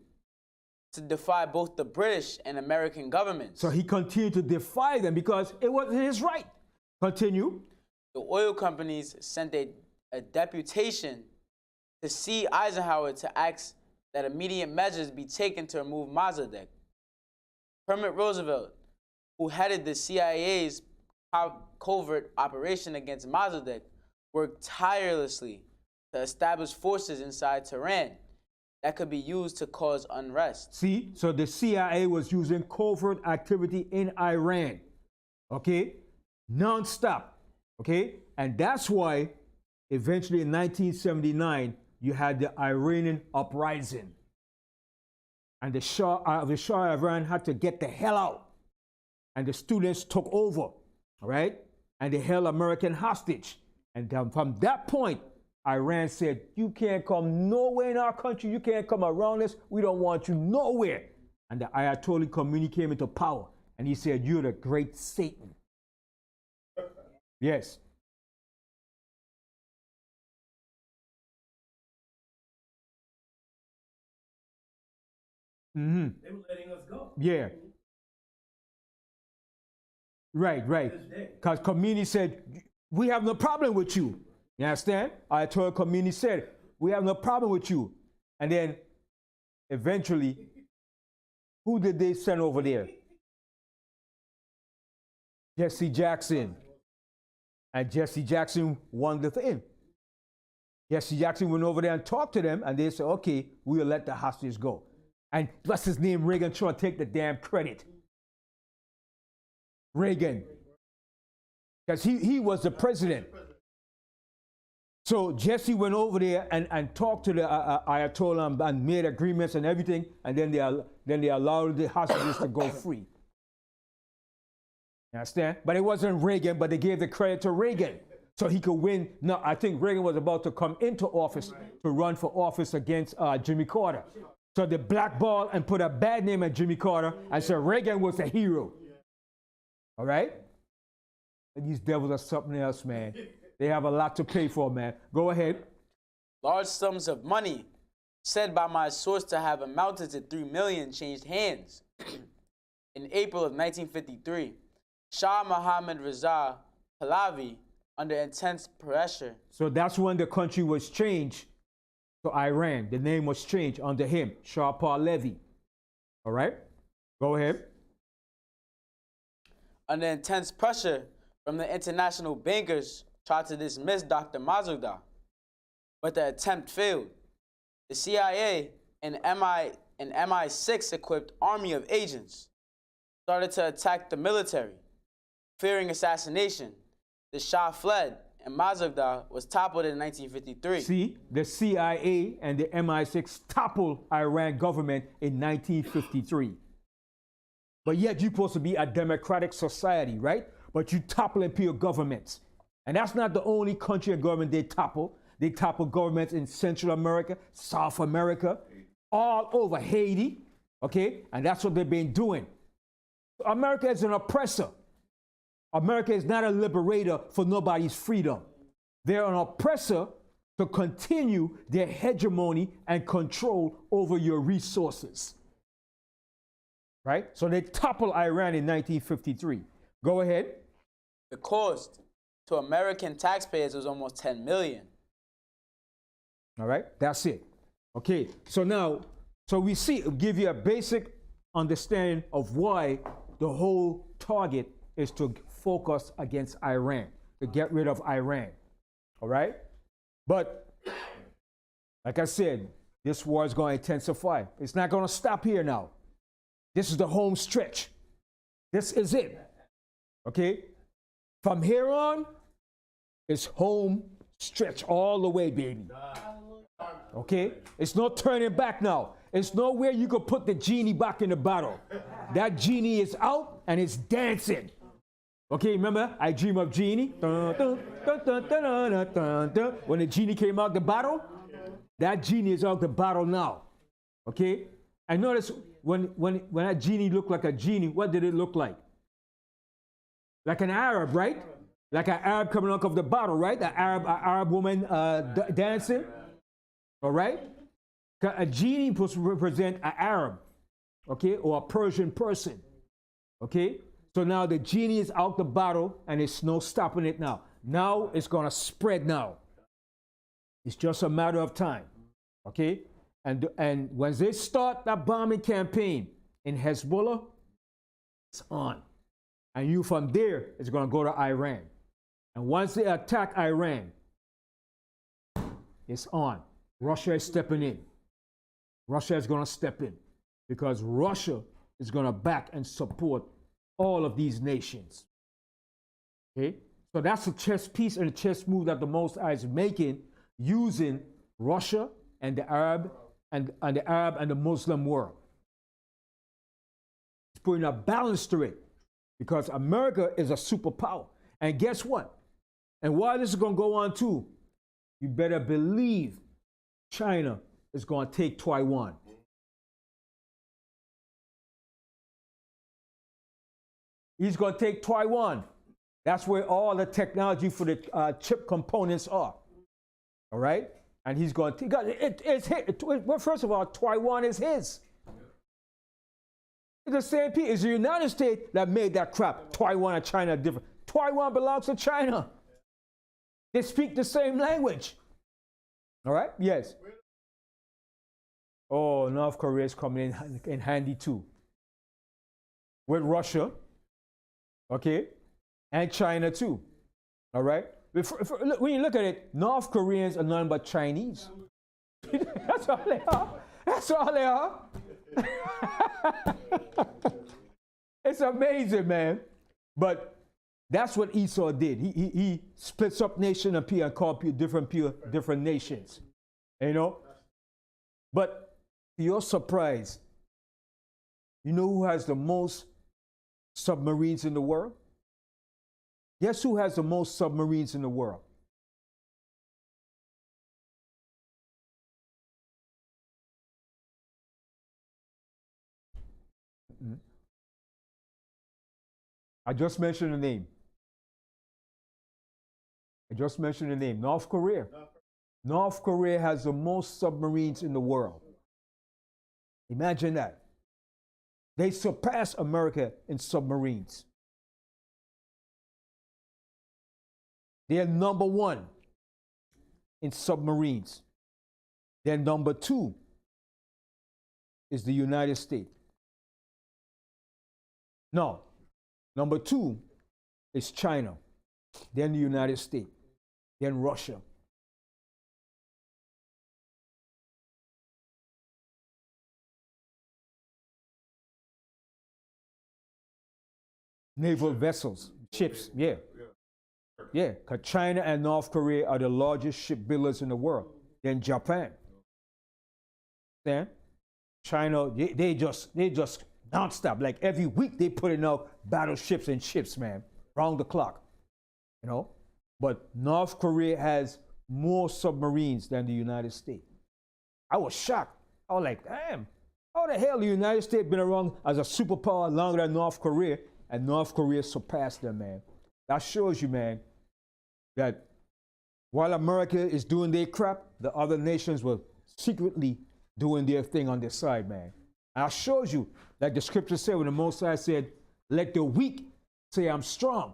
to defy both the British and American governments. So he continued to defy them because it was his right. Continue. The oil companies sent a deputation to see Eisenhower to ask that immediate measures be taken to remove Mazadek. Kermit Roosevelt, who headed the CIA's covert operation against Mazadek, worked tirelessly to establish forces inside Tehran that could be used to cause unrest. See, so the CIA was using covert activity in Iran, okay, non-stop, okay, and that's why eventually in 1979 you had the Iranian uprising, and the Shah of Iran had to get the hell out, and the students took over, all right, and they held American hostage, and then from that point Iran said, you can't come nowhere in our country. You can't come around us. We don't want you nowhere. And the Ayatollah Khomeini came into power. And he said, you're the great Satan. Yes. Mm-hmm. They were letting us go. Yeah. Right. Because Khomeini said, we have no problem with you. You understand? Ayatollah Khomeini said, we have no problem with you. And then eventually, who did they send over there? Jesse Jackson. And Jesse Jackson won the thing. Jesse Jackson went over there and talked to them, and they said, okay, we'll let the hostages go. And what's his name? Reagan trying to take the damn credit. Reagan. Because he was the president. So Jesse went over there and talked to the Ayatollah and made agreements and everything, and then they allowed the hostages to go free. You understand? But it wasn't Reagan, but they gave the credit to Reagan so he could win. No, I think Reagan was about to come into office to run for office against Jimmy Carter. So they blackballed and put a bad name at Jimmy Carter and said Reagan was a hero. All right? And these devils are something else, man. They have a lot to pay for, man. Go ahead. Large sums of money, said by my source to have amounted to $3 million, changed hands. In April of 1953, Shah Mohammad Reza Pahlavi, under intense pressure. So that's when the country was changed to Iran. The name was changed under him, Shah Pahlavi. All right? Go ahead. Under intense pressure from the international bankers, tried to dismiss Dr. Mazouda, but the attempt failed. The CIA and MI6 equipped army of agents started to attack the military. Fearing assassination, the Shah fled and Mazouda was toppled in 1953. See, the CIA and the MI6 toppled Iran government in 1953. But yet you're supposed to be a democratic society, right? But you toppling pure governments. And that's not the only country and government they topple. They topple governments in Central America, South America, all over Haiti, okay? And that's what they've been doing. America is an oppressor. America is not a liberator for nobody's freedom. They're an oppressor to continue their hegemony and control over your resources. Right? So they toppled Iran in 1953. Go ahead. The cost to American taxpayers was almost $10 million. All right, that's it. Okay, so now, we give you a basic understanding of why the whole target is to focus against Iran, to get rid of Iran. All right? But, like I said, this war is going to intensify. It's not going to stop here now. This is the home stretch. This is it. Okay? From here on, it's home stretch all the way, baby. Okay? It's no turning back now. It's nowhere you can put the genie back in the bottle. That genie is out and it's dancing. Okay, remember? I Dream of Genie. Dun, dun, dun, dun, dun, dun, dun, dun. When the genie came out the bottle, that genie is out the bottle now. Okay? And notice when that genie looked like a genie, what did it look like? Like an Arab, right? Like an Arab coming out of the bottle, right? An Arab woman dancing, all right? A genie supposed to represent an Arab, okay, or a Persian person, okay? So now the genie is out the bottle and there's no stopping it now. Now it's gonna spread now. It's just a matter of time, okay? And when they start that bombing campaign in Hezbollah, it's on. And you from there, it's gonna go to Iran. And once they attack Iran, it's on. Russia is stepping in. Russia is gonna step in because Russia is gonna back and support all of these nations. Okay? So that's a chess piece and a chess move that the Most High is making using Russia and the Arab and the Muslim world. It's putting a balance to it because America is a superpower. And guess what? And while this is going to go on too, you better believe China is going to take Taiwan. He's going to take Taiwan. That's where all the technology for the chip components are. All right? And he's going to, it's his. Well, first of all, Taiwan is his. It's the same people. It's the United States that made that crap. Taiwan and China are different. Taiwan belongs to China. They speak the same language. All right? Yes. Oh, North Korea is coming in handy too. With Russia, okay, and China too. All right? When you look at it, North Koreans are nothing but Chinese. That's all they are. That's all they are. It's amazing, man. But that's what Esau did. He splits up nation and called different nations. You know? But to your surprise, you know who has the most submarines in the world? Guess who has the most submarines in the world? I just mentioned the name. North Korea. North Korea has the most submarines in the world. Imagine that. They surpass America in submarines. They're number one in submarines. Then number two is the United States. No, number two is China, then the United States, then Russia. Naval vessels, ships, yeah. Yeah, because China and North Korea are the largest shipbuilders in the world. Then Japan. Then China, they just nonstop. Like every week they putting out battleships and ships, man, round the clock. You know? But North Korea has more submarines than the United States. I was shocked. I was like, damn, how the hell the United States been around as a superpower longer than North Korea, and North Korea surpassed them, man. That shows you, man, that while America is doing their crap, the other nations were secretly doing their thing on their side, man. And I showed you, like the scripture said, when the Most High said, let the weak say I'm strong.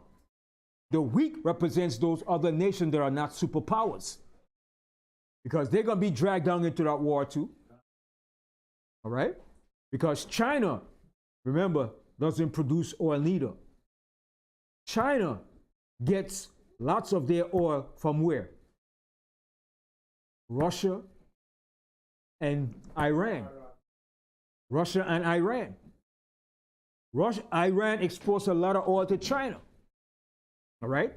The weak represents those other nations that are not superpowers. Because they're going to be dragged down into that war too. All right? Because China, remember, doesn't produce oil neither. China gets lots of their oil from where? Russia and Iran. Russia and Iran. Iran exports a lot of oil to China. All right?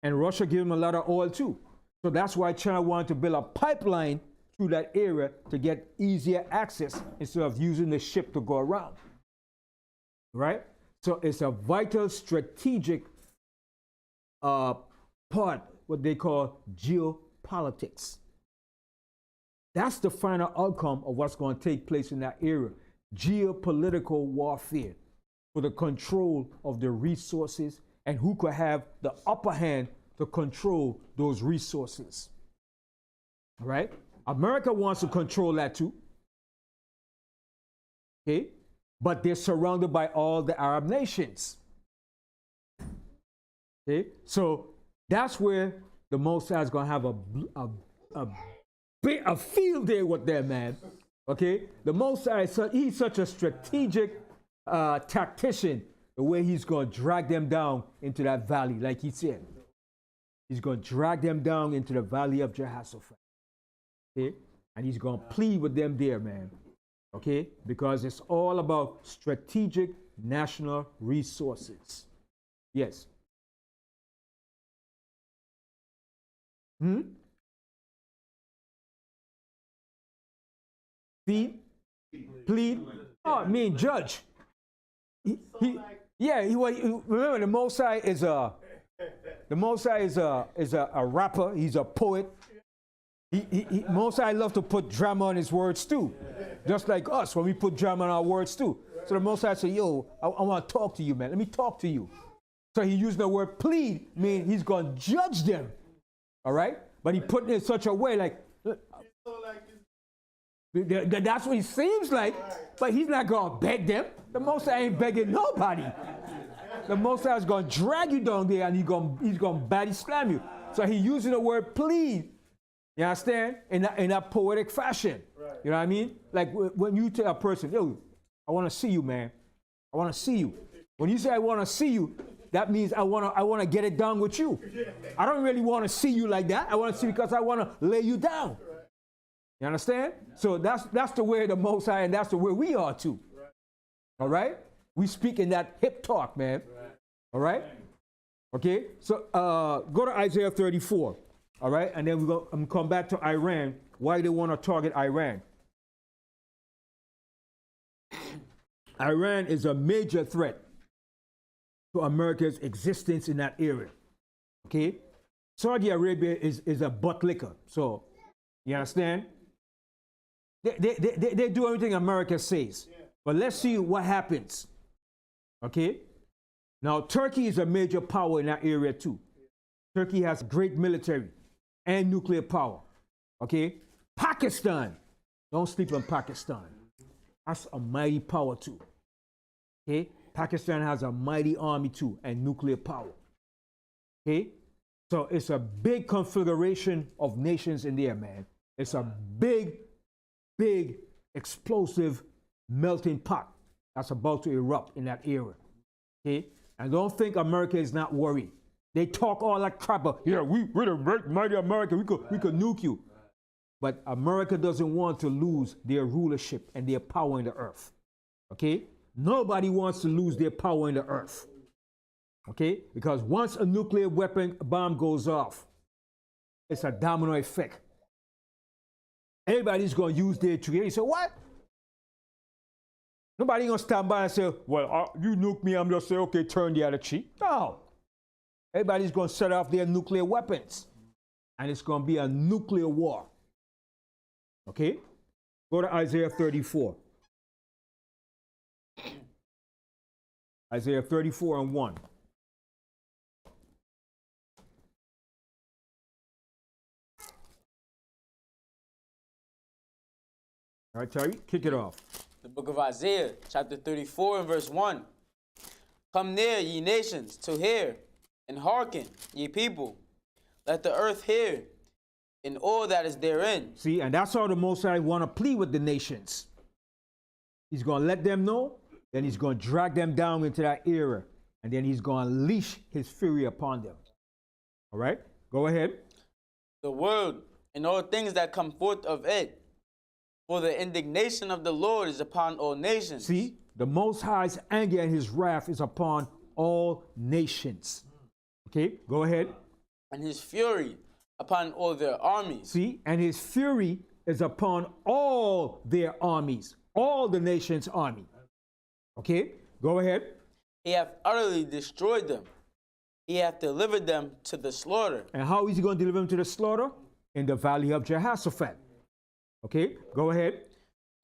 And Russia gives them a lot of oil too. So that's why China wanted to build a pipeline through that area to get easier access instead of using the ship to go around. Right? So it's a vital strategic part, what they call geopolitics. That's the final outcome of what's going to take place in that area. Geopolitical warfare for the control of the resources and who could have the upper hand to control those resources. All right? America wants to control that too. Okay? But they're surrounded by all the Arab nations. Okay? So that's where the Most High is going to have a field day with them, man. Okay? The Most High, he's such a strategic tactician, the way he's going to drag them down into that valley, like he said. He's going to drag them down into the valley of Jehoshaphat. Okay? And he's going to plead with them there, man. Okay? Because it's all about strategic national resources. Yes. Plead? Oh, I mean judge. Remember the Most High is a rapper. He's a poet. Most High love to put drama on his words too, just like us when we put drama on our words too. So the Most High said, "Yo, I want to talk to you, man. Let me talk to you." So he used the word plead, meaning he's going to judge them. All right, but he put it in such a way like. That's what he seems like, but he's not going to beg them. The Most High ain't begging nobody. The Most High is going to drag you down there and he's going to body slam you. So he's using the word plead, you understand, in that poetic fashion. Right. You know what I mean? Like when you tell a person, yo, I want to see you, man. I want to see you. When you say I want to see you, that means I want to get it down with you. I don't really want to see you like that. I want to see you because I want to lay you down. You understand? So that's the way the Most High, and that's the way we are too. Right. All right? We speak in that hip talk, man. Right. All right? Okay? So go to Isaiah 34. All right? And then we're going to come back to Iran. Why they want to target Iran? Iran is a major threat to America's existence in that area. Okay? Saudi Arabia is a butt liquor. So, you understand? They do everything America says. Yeah. But let's see what happens. Okay? Now, Turkey is a major power in that area too. Turkey has great military and nuclear power. Okay? Pakistan. Don't sleep on Pakistan. That's a mighty power too. Okay? Pakistan has a mighty army too and nuclear power. Okay? So it's a big configuration of nations in there, man. It's a big explosive melting pot that's about to erupt in that area. Okay? And don't think America is not worried. They talk all that crap about, yeah, we're the mighty America, we could nuke you. But America doesn't want to lose their rulership and their power in the earth. Okay? Nobody wants to lose their power in the earth. Okay? Because once a nuclear weapon bomb goes off, it's a domino effect. Everybody's going to use their trigger. You say, what? Nobody going to stand by and say, well, you nuke me, I'm just say, okay, turn the other cheek. No. Everybody's going to set off their nuclear weapons. And it's going to be a nuclear war. Okay? Go to Isaiah 34. Isaiah 34 and 1. All right, Terry, kick it off. The book of Isaiah, chapter 34 and verse 1. Come near, ye nations, to hear, and hearken, ye people. Let the earth hear, and all that is therein. See, and that's how the Most High want to plead with the nations. He's going to let them know, then he's going to drag them down into that era, and then he's going to unleash his fury upon them. All right, go ahead. The world and all things that come forth of it. For the indignation of the Lord is upon all nations. See, the Most High's anger and his wrath is upon all nations. Okay, go ahead. And his fury upon all their armies. See, and his fury is upon all their armies, all the nations' army. Okay, go ahead. He hath utterly destroyed them. He hath delivered them to the slaughter. And how is he going to deliver them to the slaughter? In the valley of Jehoshaphat. Okay, go ahead.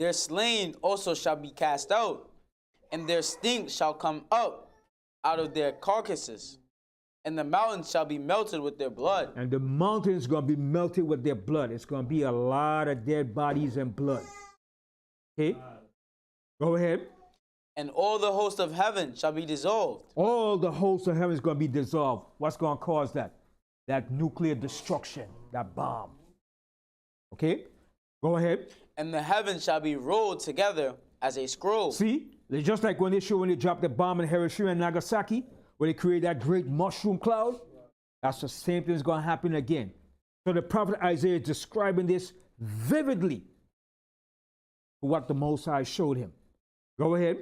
Their slain also shall be cast out, and their stink shall come up out of their carcasses. And the mountains shall be melted with their blood. And the mountains going to be melted with their blood. It's going to be a lot of dead bodies and blood. Okay? Go ahead. And all the host of heaven shall be dissolved. All the hosts of heaven is going to be dissolved. What's going to cause that? That nuclear destruction, that bomb. Okay? Go ahead. And the heavens shall be rolled together as a scroll. See? It's just like when they dropped the bomb in Hiroshima and Nagasaki, where they created that great mushroom cloud. That's the same thing that's going to happen again. So the prophet Isaiah is describing this vividly, what the Most High showed him. Go ahead.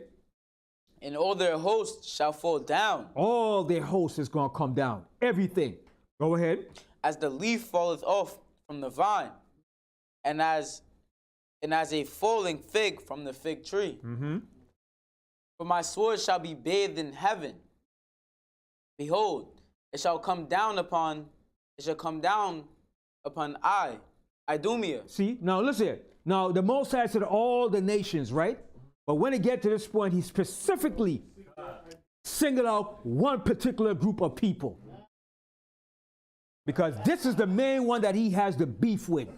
And all their hosts shall fall down. All their hosts is going to come down. Everything. Go ahead. As the leaf falleth off from the vine, and as a falling fig from the fig tree. For my sword shall be bathed in heaven. Behold, it shall come down upon Idumea. See, now listen. Now the Most High said all the nations, right? But when it gets to this point, he specifically singled out one particular group of people. Because this is the main one that he has the beef with.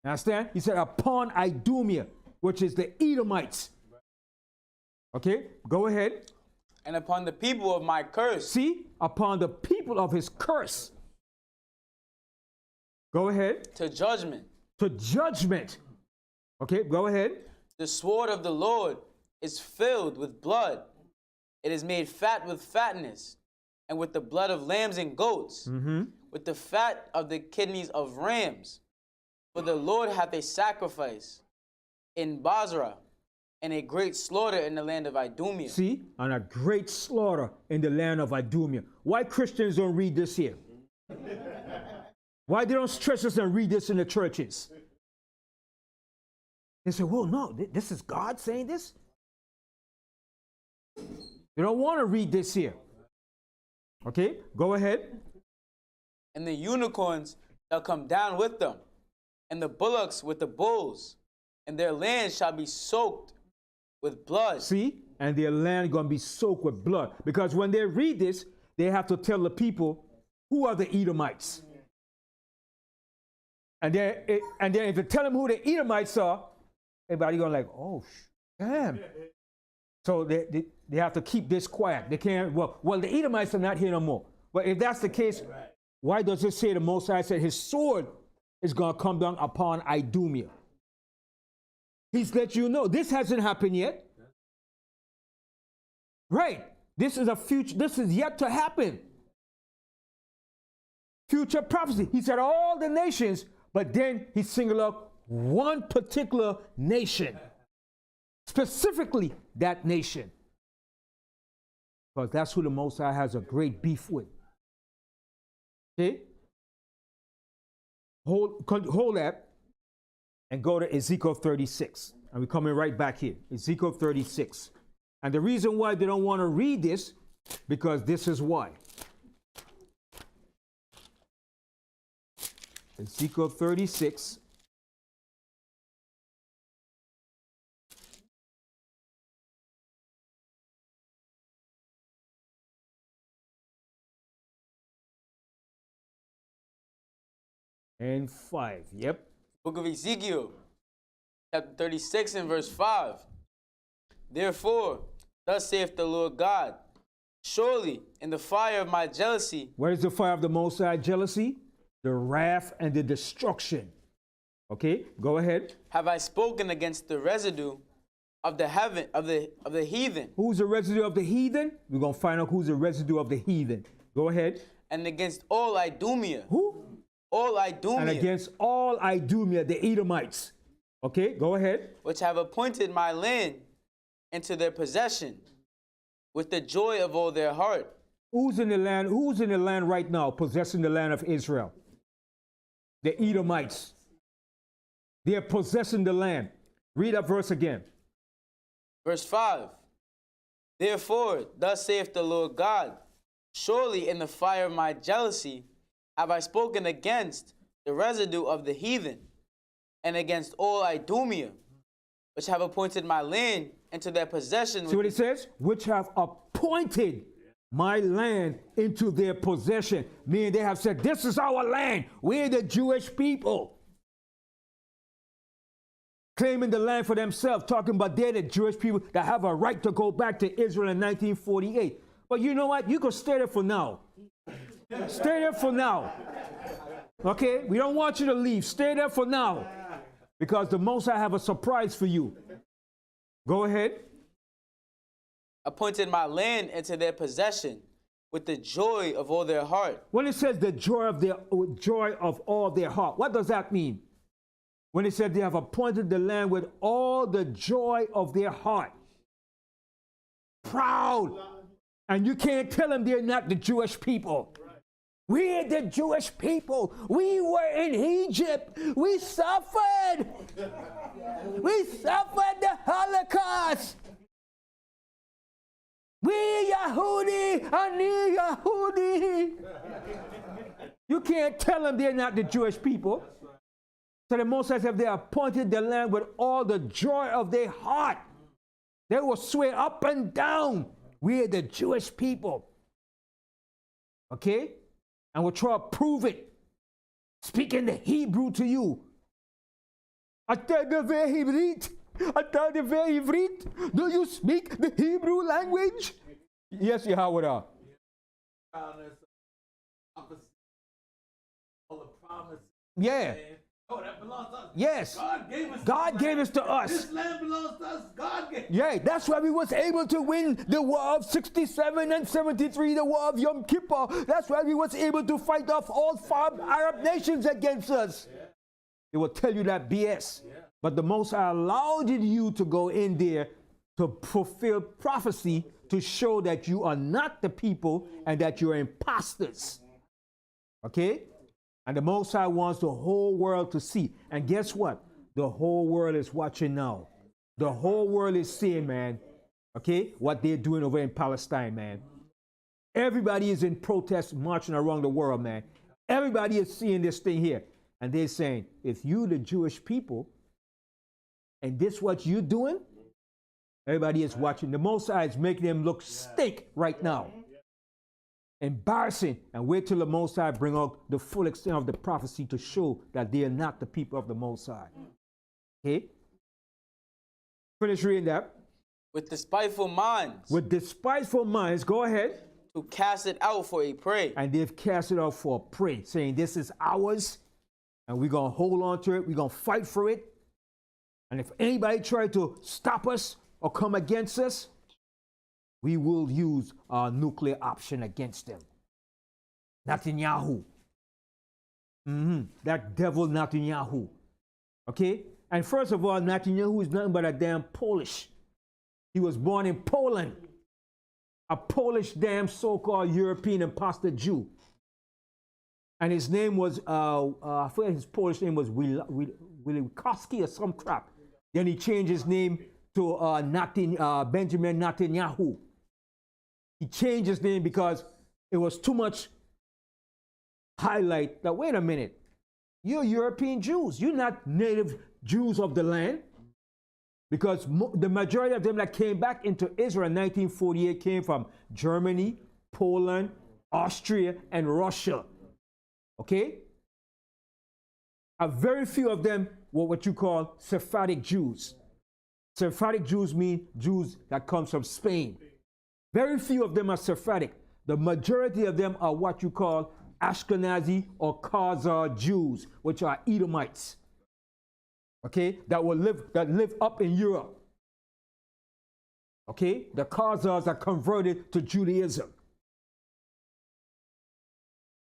Understand? He said upon Idumea, which is the Edomites. Okay, go ahead. And upon the people of my curse. See, upon the people of his curse. Go ahead. To judgment. To judgment. Okay, go ahead. The sword of the Lord is filled with blood. It is made fat with fatness, and with the blood of lambs and goats, with the fat of the kidneys of rams. For the Lord hath a sacrifice in Basra, and a great slaughter in the land of Idumea. See, and a great slaughter in the land of Idumea. Why Christians don't read this here? Why they don't stretch us and read this in the churches? They say, well, no, this is God saying this? They don't want to read this here. Okay, go ahead. And the unicorns shall come down with them, and the bullocks with the bulls, and their land shall be soaked with blood. See, and their land going to be soaked with blood. Because when they read this, they have to tell the people who are the Edomites. And then if you tell them who the Edomites are, everybody going like, oh, damn. So they have to keep this quiet. They can't, well, the Edomites are not here no more. But if that's the case, why does it say the Most High said his sword is going to come down upon Idumea? He's let you know this hasn't happened yet. Right. This is a future, this is yet to happen. Future prophecy. He said all the nations, but then he singled out one particular nation. Specifically that nation. Because that's who the Most High has a great beef with. Okay? Hold that and go to Ezekiel 36. And we're coming right back here. Ezekiel 36. And the reason why they don't want to read this, because this is why. Ezekiel 36. And 5. Yep. Book of Ezekiel, chapter 36 and verse 5. Therefore, thus saith the Lord God, surely in the fire of my jealousy. What is the fire of the Most High jealousy? The wrath and the destruction. Okay, go ahead. Have I spoken against the residue of the heaven of the heathen? Who's the residue of the heathen? We're gonna find out who's the residue of the heathen. Go ahead. And against all Idumea. Who? All Idumea. And against all Idumea, the Edomites. Okay, go ahead. Which have appointed my land into their possession with the joy of all their heart. Who's in the land? Who's in the land right now possessing the land of Israel? The Edomites. They are possessing the land. Read that verse again. Verse 5. Therefore, thus saith the Lord God, surely in the fire of my jealousy have I spoken against the residue of the heathen, and against all Idumea, which have appointed my land into their possession. See what it says? Which have appointed my land into their possession. Meaning they have said, this is our land. We're the Jewish people. Claiming the land for themselves, talking about they're the Jewish people that have a right to go back to Israel in 1948. But you know what? You can stay there for now. Stay there for now. Okay? We don't want you to leave. Stay there for now. Because the Most High have a surprise for you. Go ahead. Appointed my land into their possession with the joy of all their heart. When it says the joy of all their heart, what does that mean? When it said they have appointed the land with all the joy of their heart. Proud. And you can't tell them they're not the Jewish people. We're the Jewish people. We were in Egypt. We suffered. We suffered the Holocaust. We Yahudi, Ani Yahudi. You can't tell them they're not the Jewish people. So the Most High said they appointed the land with all the joy of their heart. They will swear up and down, we're the Jewish people. Okay? And we'll try to prove it. Speaking the Hebrew to you. Do you speak the Hebrew language? Yes, Yahweh. All the promises. Yeah. Oh, that belongs to us. Yes. God gave us to us. This land belongs to us. God gave. Yeah, that's why we was able to win the war of 67 and 73, the war of Yom Kippur. That's why we was able to fight off all 5 Arab nations against us. Yeah. They will tell you that BS. Yeah. But the Most High allowed you to go in there to fulfill prophecy to show that you are not the people and that you're imposters. Okay? And the Most High wants the whole world to see. And guess what? The whole world is watching now. The whole world is seeing, man, okay, what they're doing over in Palestine, man. Everybody is in protest marching around the world, man. Everybody is seeing this thing here. And they're saying, if you the Jewish people, and this what you're doing, everybody is watching. The Most High is making them look stink right now. Embarrassing. And wait till the Most High bring out the full extent of the prophecy to show that they are not the people of the Most High. Okay? Finish reading that. With despiteful minds. With despiteful minds, go ahead. To cast it out for a prey. And they've cast it out for a prey, saying this is ours, and we're going to hold on to it, we're going to fight for it. And if anybody try to stop us or come against us, we will use our nuclear option against them. Netanyahu. That devil Netanyahu. Okay? And first of all, Netanyahu is nothing but a damn Polish. He was born in Poland. A Polish damn so-called European imposter Jew. And his name was, I forget his Polish name was H.O.D.C or some crap. Then he changed his name to Benjamin Netanyahu. He changed his name because it was too much highlight that, wait a minute, you're European Jews. You're not native Jews of the land. Because the majority of them that came back into Israel in 1948 came from Germany, Poland, Austria, and Russia. Okay? A very few of them were what you call Sephardic Jews. Sephardic Jews mean Jews that come from Spain. Very few of them are Sephardic. The majority of them are what you call Ashkenazi or Khazar Jews, which are Edomites. Okay, that live up in Europe. Okay, the Khazars are converted to Judaism.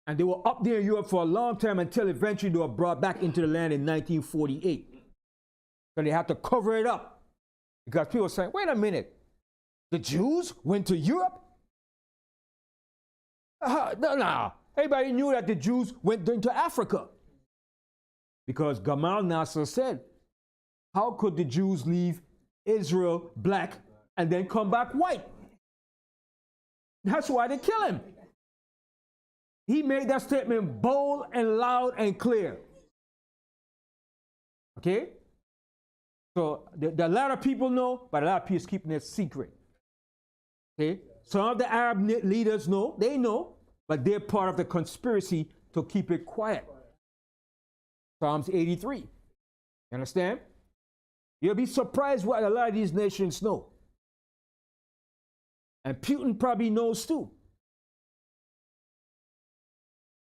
And they were up there in Europe for a long time until eventually they were brought back into the land in 1948. So they had to cover it up. Because people were saying, wait a minute, the Jews went to Europe? No. Everybody knew that the Jews went into Africa. Because Gamal Nasser said, how could the Jews leave Israel black and then come back white? That's why they kill him. He made that statement bold and loud and clear. Okay? So a lot of people know, but a lot of people is keeping it secret. Okay? Some of the Arab leaders know, they know, but they're part of the conspiracy to keep it quiet. Psalms 83. You understand? You'll be surprised what a lot of these nations know. And Putin probably knows too.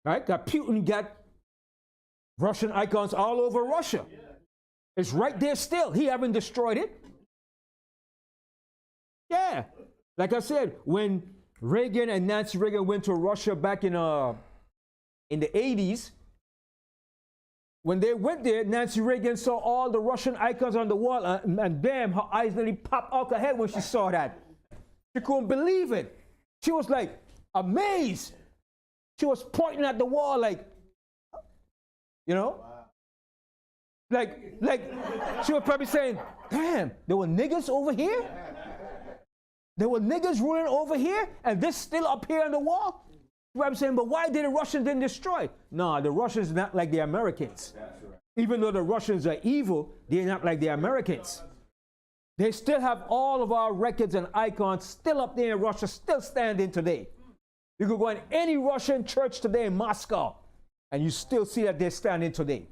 Right? That Putin got Russian icons all over Russia. It's right there still. He haven't destroyed it. Yeah. Like I said, when Reagan and Nancy Reagan went to Russia back in the 80s, when they went there, Nancy Reagan saw all the Russian icons on the wall, and damn, her eyes nearly popped out her head when she saw that. She couldn't believe it. She was like amazed. She was pointing at the wall like, you know? Like she was probably saying, damn, there were niggas over here? There were niggas ruling over here, and this still up here on the wall? I'm saying, but why did the Russians didn't destroy? No, the Russians are not like the Americans. Right. Even though the Russians are evil, they're not like the Americans. They still have all of our records and icons still up there in Russia, still standing today. You could go in any Russian church today in Moscow, and you still see that they're standing today.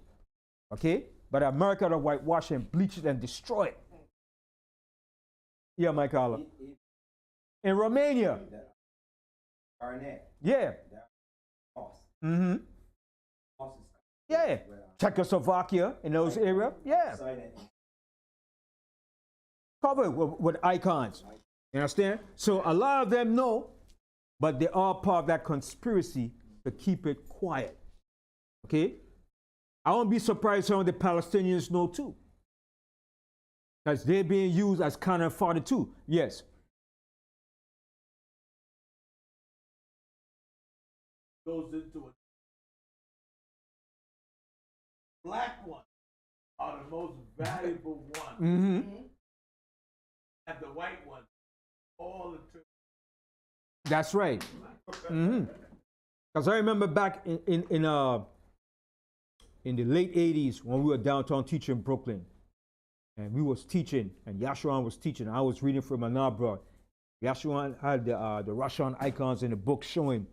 Okay? But America, the whitewash and bleach it and destroy it. Yeah, Mike Allah. In Romania. Yeah. Mm-hmm. Yeah. Czechoslovakia, in those areas. Yeah. Covered with icons. You understand? So a lot of them know, but they are part of that conspiracy to keep it quiet. Okay? I won't be surprised some of the Palestinians know too. Because they're being used as cannon fodder too. Yes. Goes into a black one are the most valuable ones. Mm-hmm. And the white ones, all the truth. That's right. Mm-hmm. Because I remember back in the late 80s when we were downtown teaching in Brooklyn, and we was teaching, and Yashuan was teaching. I was reading from Anabra. Yashuan had the Russian icons in the book showing.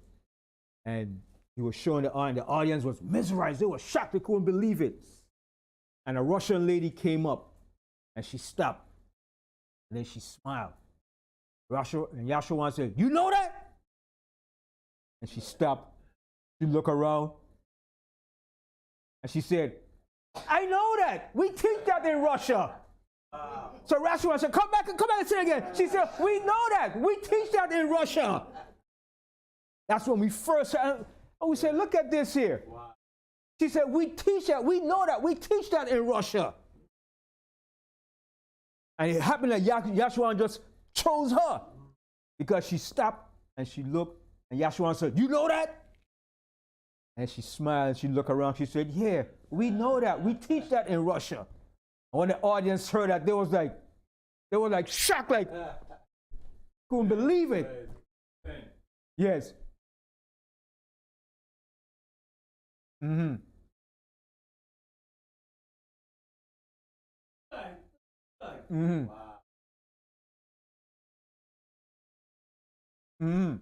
And he was showing the audience was mesmerized. They were shocked. They couldn't believe it. And a Russian lady came up and she stopped. And then she smiled. And Yashuan said, "You know that?" And she stopped. She looked around. And she said, "I know that. We teach that in Russia." So Yashuan said, come back and say it again. She said, "We know that. We teach that in Russia." That's when we first, and we said, "Look at this here." Wow. She said, "We teach that, we know that, we teach that in Russia." And it happened that Yashuan just chose her because she stopped and she looked, and Yashuan said, "You know that?" And she smiled and she looked around. She said, "Yeah, we know that, we teach that in Russia." And when the audience heard that, they were like shocked, like, couldn't believe it. Yes. Mm-hmm. Mm-hmm. Wow. Mm-hmm.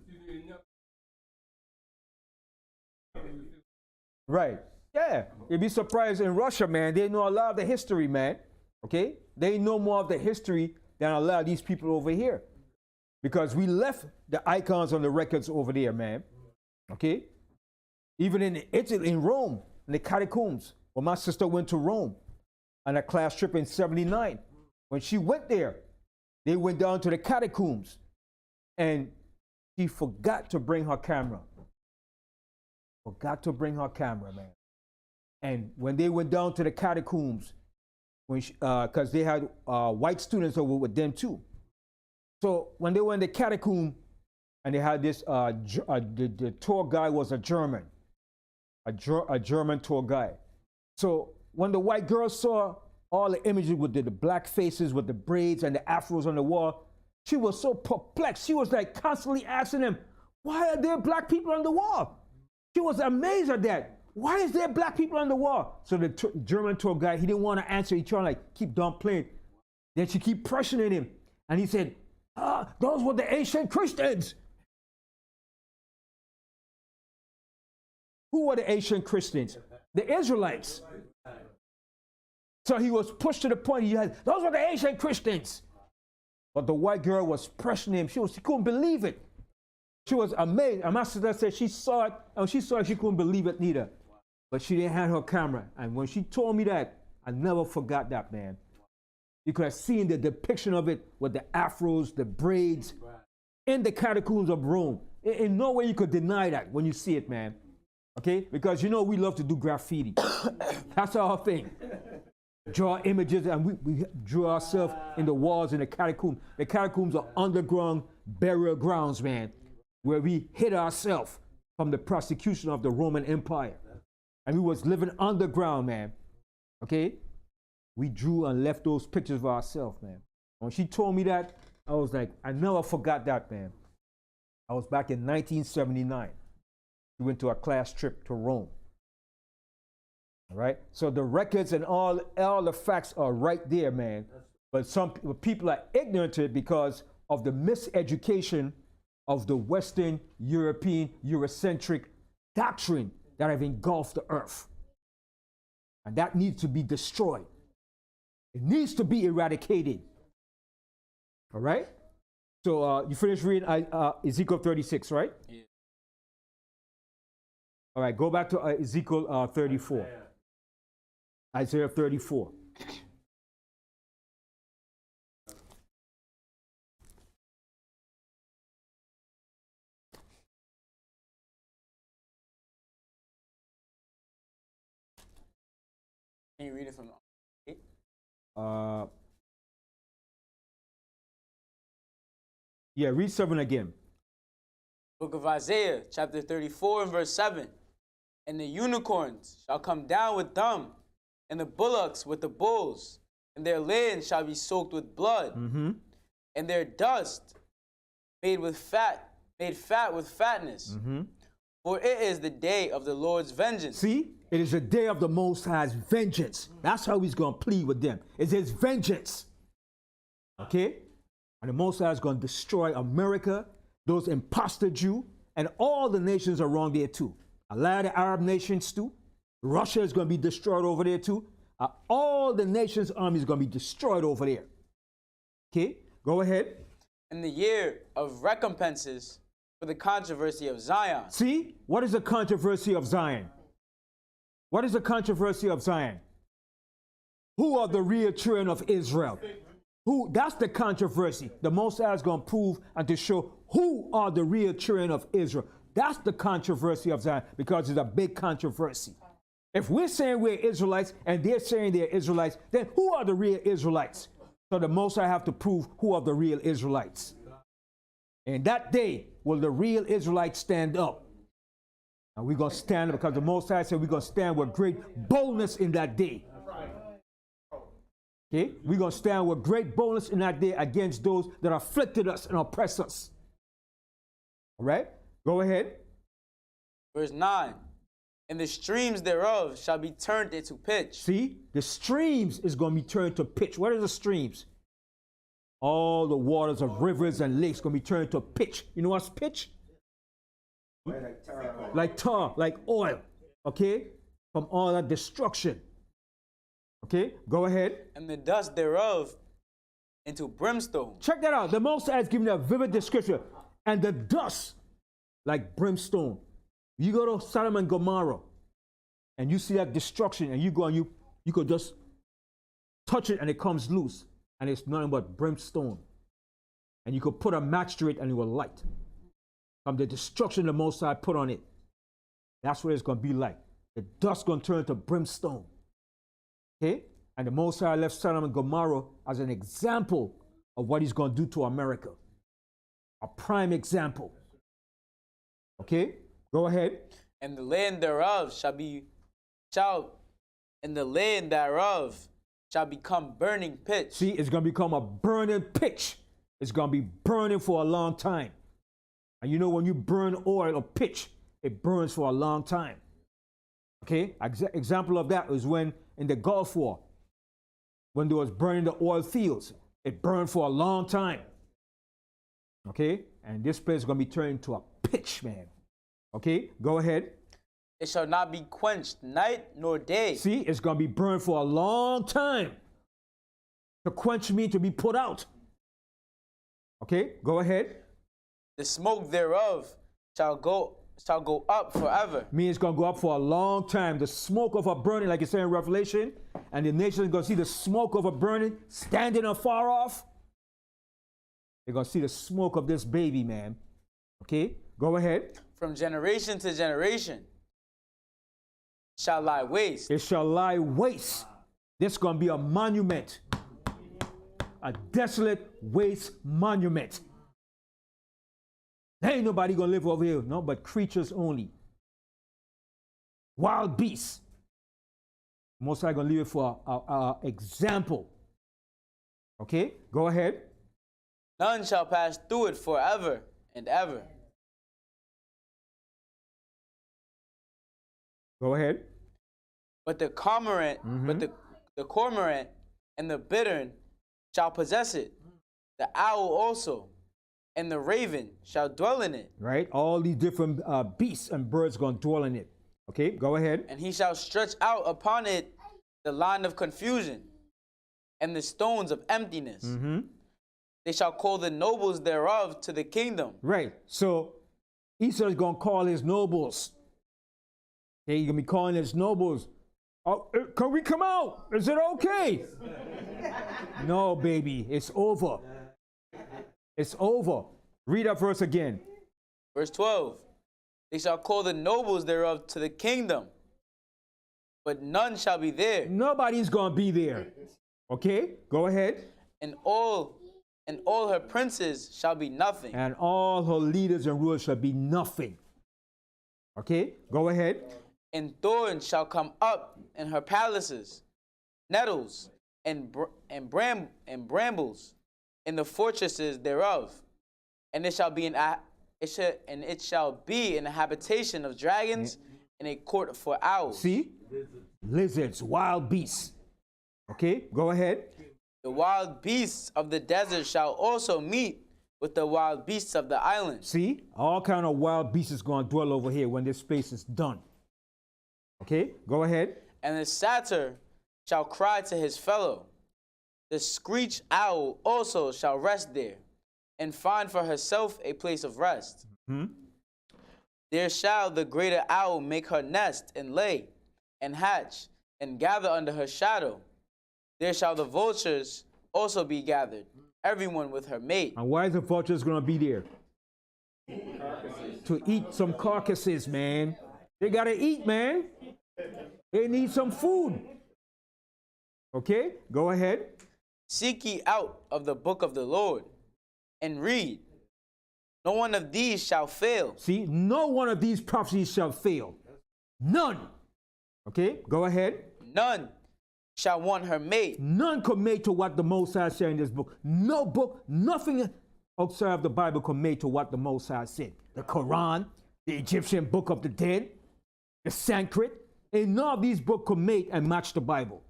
Right. Yeah. You'd be surprised in Russia, man. They know a lot of the history, man. Okay? They know more of the history than a lot of these people over here. Because we left the icons on the records over there, man. Okay? Even in Italy, in Rome, in the catacombs, when my sister went to Rome on a class trip in '79, when she went there, they went down to the catacombs and she forgot to bring her camera. Forgot to bring her camera, man. And when they went down to the catacombs, because they had white students over with them too. So when they were in the catacomb and they had this, the tour guide was a German. A German tour guide. So when the white girl saw all the images with the black faces, with the braids and the afros on the wall, she was so perplexed. She was like constantly asking them, "Why are there black people on the wall?" She was amazed at that. "Why is there black people on the wall?" So the German tour guide, he didn't want to answer. He tried to like keep downplaying. Then she keep pressuring him. And he said, Those were the ancient Christians. Who were the ancient Christians? The Israelites. So he was pushed to the point he had, those were the ancient Christians. But the white girl was pressing him. She couldn't believe it. She was amazed. And my sister said she saw it, and she saw it, she couldn't believe it neither. But she didn't have her camera. And when she told me that, I never forgot that, man. You could have seen the depiction of it with the afros, the braids, in the catacombs of Rome. In no way you could deny that when you see it, man. Okay? Because you know we love to do graffiti. That's our thing. Draw images, and we drew ourselves in the walls in the catacombs. The catacombs are underground burial grounds, man, where we hid ourselves from the persecution of the Roman Empire. And we was living underground, man. Okay? We drew and left those pictures of ourselves, man. When she told me that, I was like, I never forgot that, man. I was back in 1979. We went to a class trip to Rome. All right? So the records and all the facts are right there, man. But some people are ignorant to it because of the miseducation of the Western European Eurocentric doctrine that have engulfed the earth. And that needs to be destroyed. It needs to be eradicated. All right? So you finished reading Ezekiel 36, right? Yeah. All right, go back to Ezekiel 34. Isaiah 34. Can you read it from 8? Yeah, read 7 again. Book of Isaiah, chapter 34 and verse 7. And the unicorns shall come down with them, and the bullocks with the bulls, and their land shall be soaked with blood, and their dust made fat with fatness. For it is the day of the Lord's vengeance. See, it is the day of the Most High's vengeance. That's how he's going to plead with them. It's his vengeance. Okay? And the Most High is going to destroy America, those imposter Jews, and all the nations around there too. A lot of the Arab nations too. Russia is going to be destroyed over there too. All the nations' army is going to be destroyed over there. Okay? Go ahead. In the year of recompenses for the controversy of Zion. See? What is the controversy of Zion? What is the controversy of Zion? Who are the real children of Israel? Who? That's the controversy. The Most High is going to prove and to show who are the real children of Israel. That's the controversy of Zion, because it's a big controversy. If we're saying we're Israelites and they're saying they're Israelites, then who are the real Israelites? So the Most High have to prove who are the real Israelites. And that day will the real Israelites stand up. And we're going to stand up because the Most High said we're going to stand with great boldness in that day. Okay? We're going to stand with great boldness in that day against those that afflicted us and oppress us. All right? Go ahead. Verse 9. And the streams thereof shall be turned into pitch. See? The streams is going to be turned to pitch. What are the streams? All the waters of rivers and lakes going to be turned to pitch. You know what's pitch? Like tar, like oil. Okay? From all that destruction. Okay? Go ahead. And the dust thereof into brimstone. Check that out. The Most High is giving a vivid description. And the dust, like brimstone. You go to Sodom and Gomorrah, and you see that destruction, and you go and you could just touch it, and it comes loose, and it's nothing but brimstone. And you could put a match to it, and it will light. From the destruction the Most High put on it, that's what it's going to be like. The dust going to turn to brimstone. Okay? And the Most High left Sodom and Gomorrah as an example of what he's going to do to America. A prime example. Okay? Go ahead. And the land thereof shall become burning pitch. See, it's going to become a burning pitch. It's going to be burning for a long time. And you know, when you burn oil or pitch, it burns for a long time. Okay? Example of that is when in the Gulf War, when they was burning the oil fields, it burned for a long time. Okay? And this place is going to be turned into a pitch, man. Okay? Go ahead. It shall not be quenched night nor day. See, it's going to be burned for a long time. To quench me, to be put out. Okay? Go ahead. The smoke thereof shall go up forever. Means it's going to go up for a long time. The smoke of a burning, like it said in Revelation, and the nation is going to see the smoke of a burning standing afar off. They're going to see the smoke of this baby, man. Okay? Go ahead. From generation to generation shall lie waste. It shall lie waste. This is going to be a monument. A desolate waste monument. There ain't nobody going to live over here, no, but creatures only. Wild beasts. Most likely going to leave it for an example. Okay? Go ahead. None shall pass through it forever and ever. Go ahead. But the cormorant, the cormorant and the bittern shall possess it. The owl also, and the raven shall dwell in it. Right? All these different beasts and birds going to dwell in it. Okay? Go ahead. And he shall stretch out upon it the line of confusion and the stones of emptiness. They shall call the nobles thereof to the kingdom. Right. So Esau is going to call his nobles. Okay, he's going to be calling his nobles. Oh, can we come out? Is it okay? No, baby. It's over. It's over. Read that verse again. Verse 12. They shall call the nobles thereof to the kingdom, but none shall be there. Nobody's going to be there. Okay, go ahead. And all her princes shall be nothing. And all her leaders and rulers shall be nothing. Okay, go ahead. And thorns shall come up in her palaces, nettles and brambles in the fortresses thereof, and it shall be an habitation of dragons and a court for owls. See, lizards, wild beasts. Okay, go ahead. The wild beasts of the desert shall also meet with the wild beasts of the island. See, all kind of wild beasts is going to dwell over here when this space is done. Okay, go ahead. And the satyr shall cry to his fellow. The screech owl also shall rest there, and find for herself a place of rest. There shall the greater owl make her nest, and lay, and hatch, and gather under her shadow. There shall the vultures also be gathered, everyone with her mate. And why is the vultures going to be there? To eat some carcasses, man. They got to eat, man. They need some food. Okay, go ahead. Seek ye out of the book of the Lord, and read. No one of these shall fail. See, no one of these prophecies shall fail. None. Okay, go ahead. None shall want her mate. None could mate to what the Most High said in this book. No book, nothing outside of the Bible could mate to what the Most High said. The Quran, the Egyptian Book of the Dead, the Sanskrit, and none of these books could mate and match the Bible.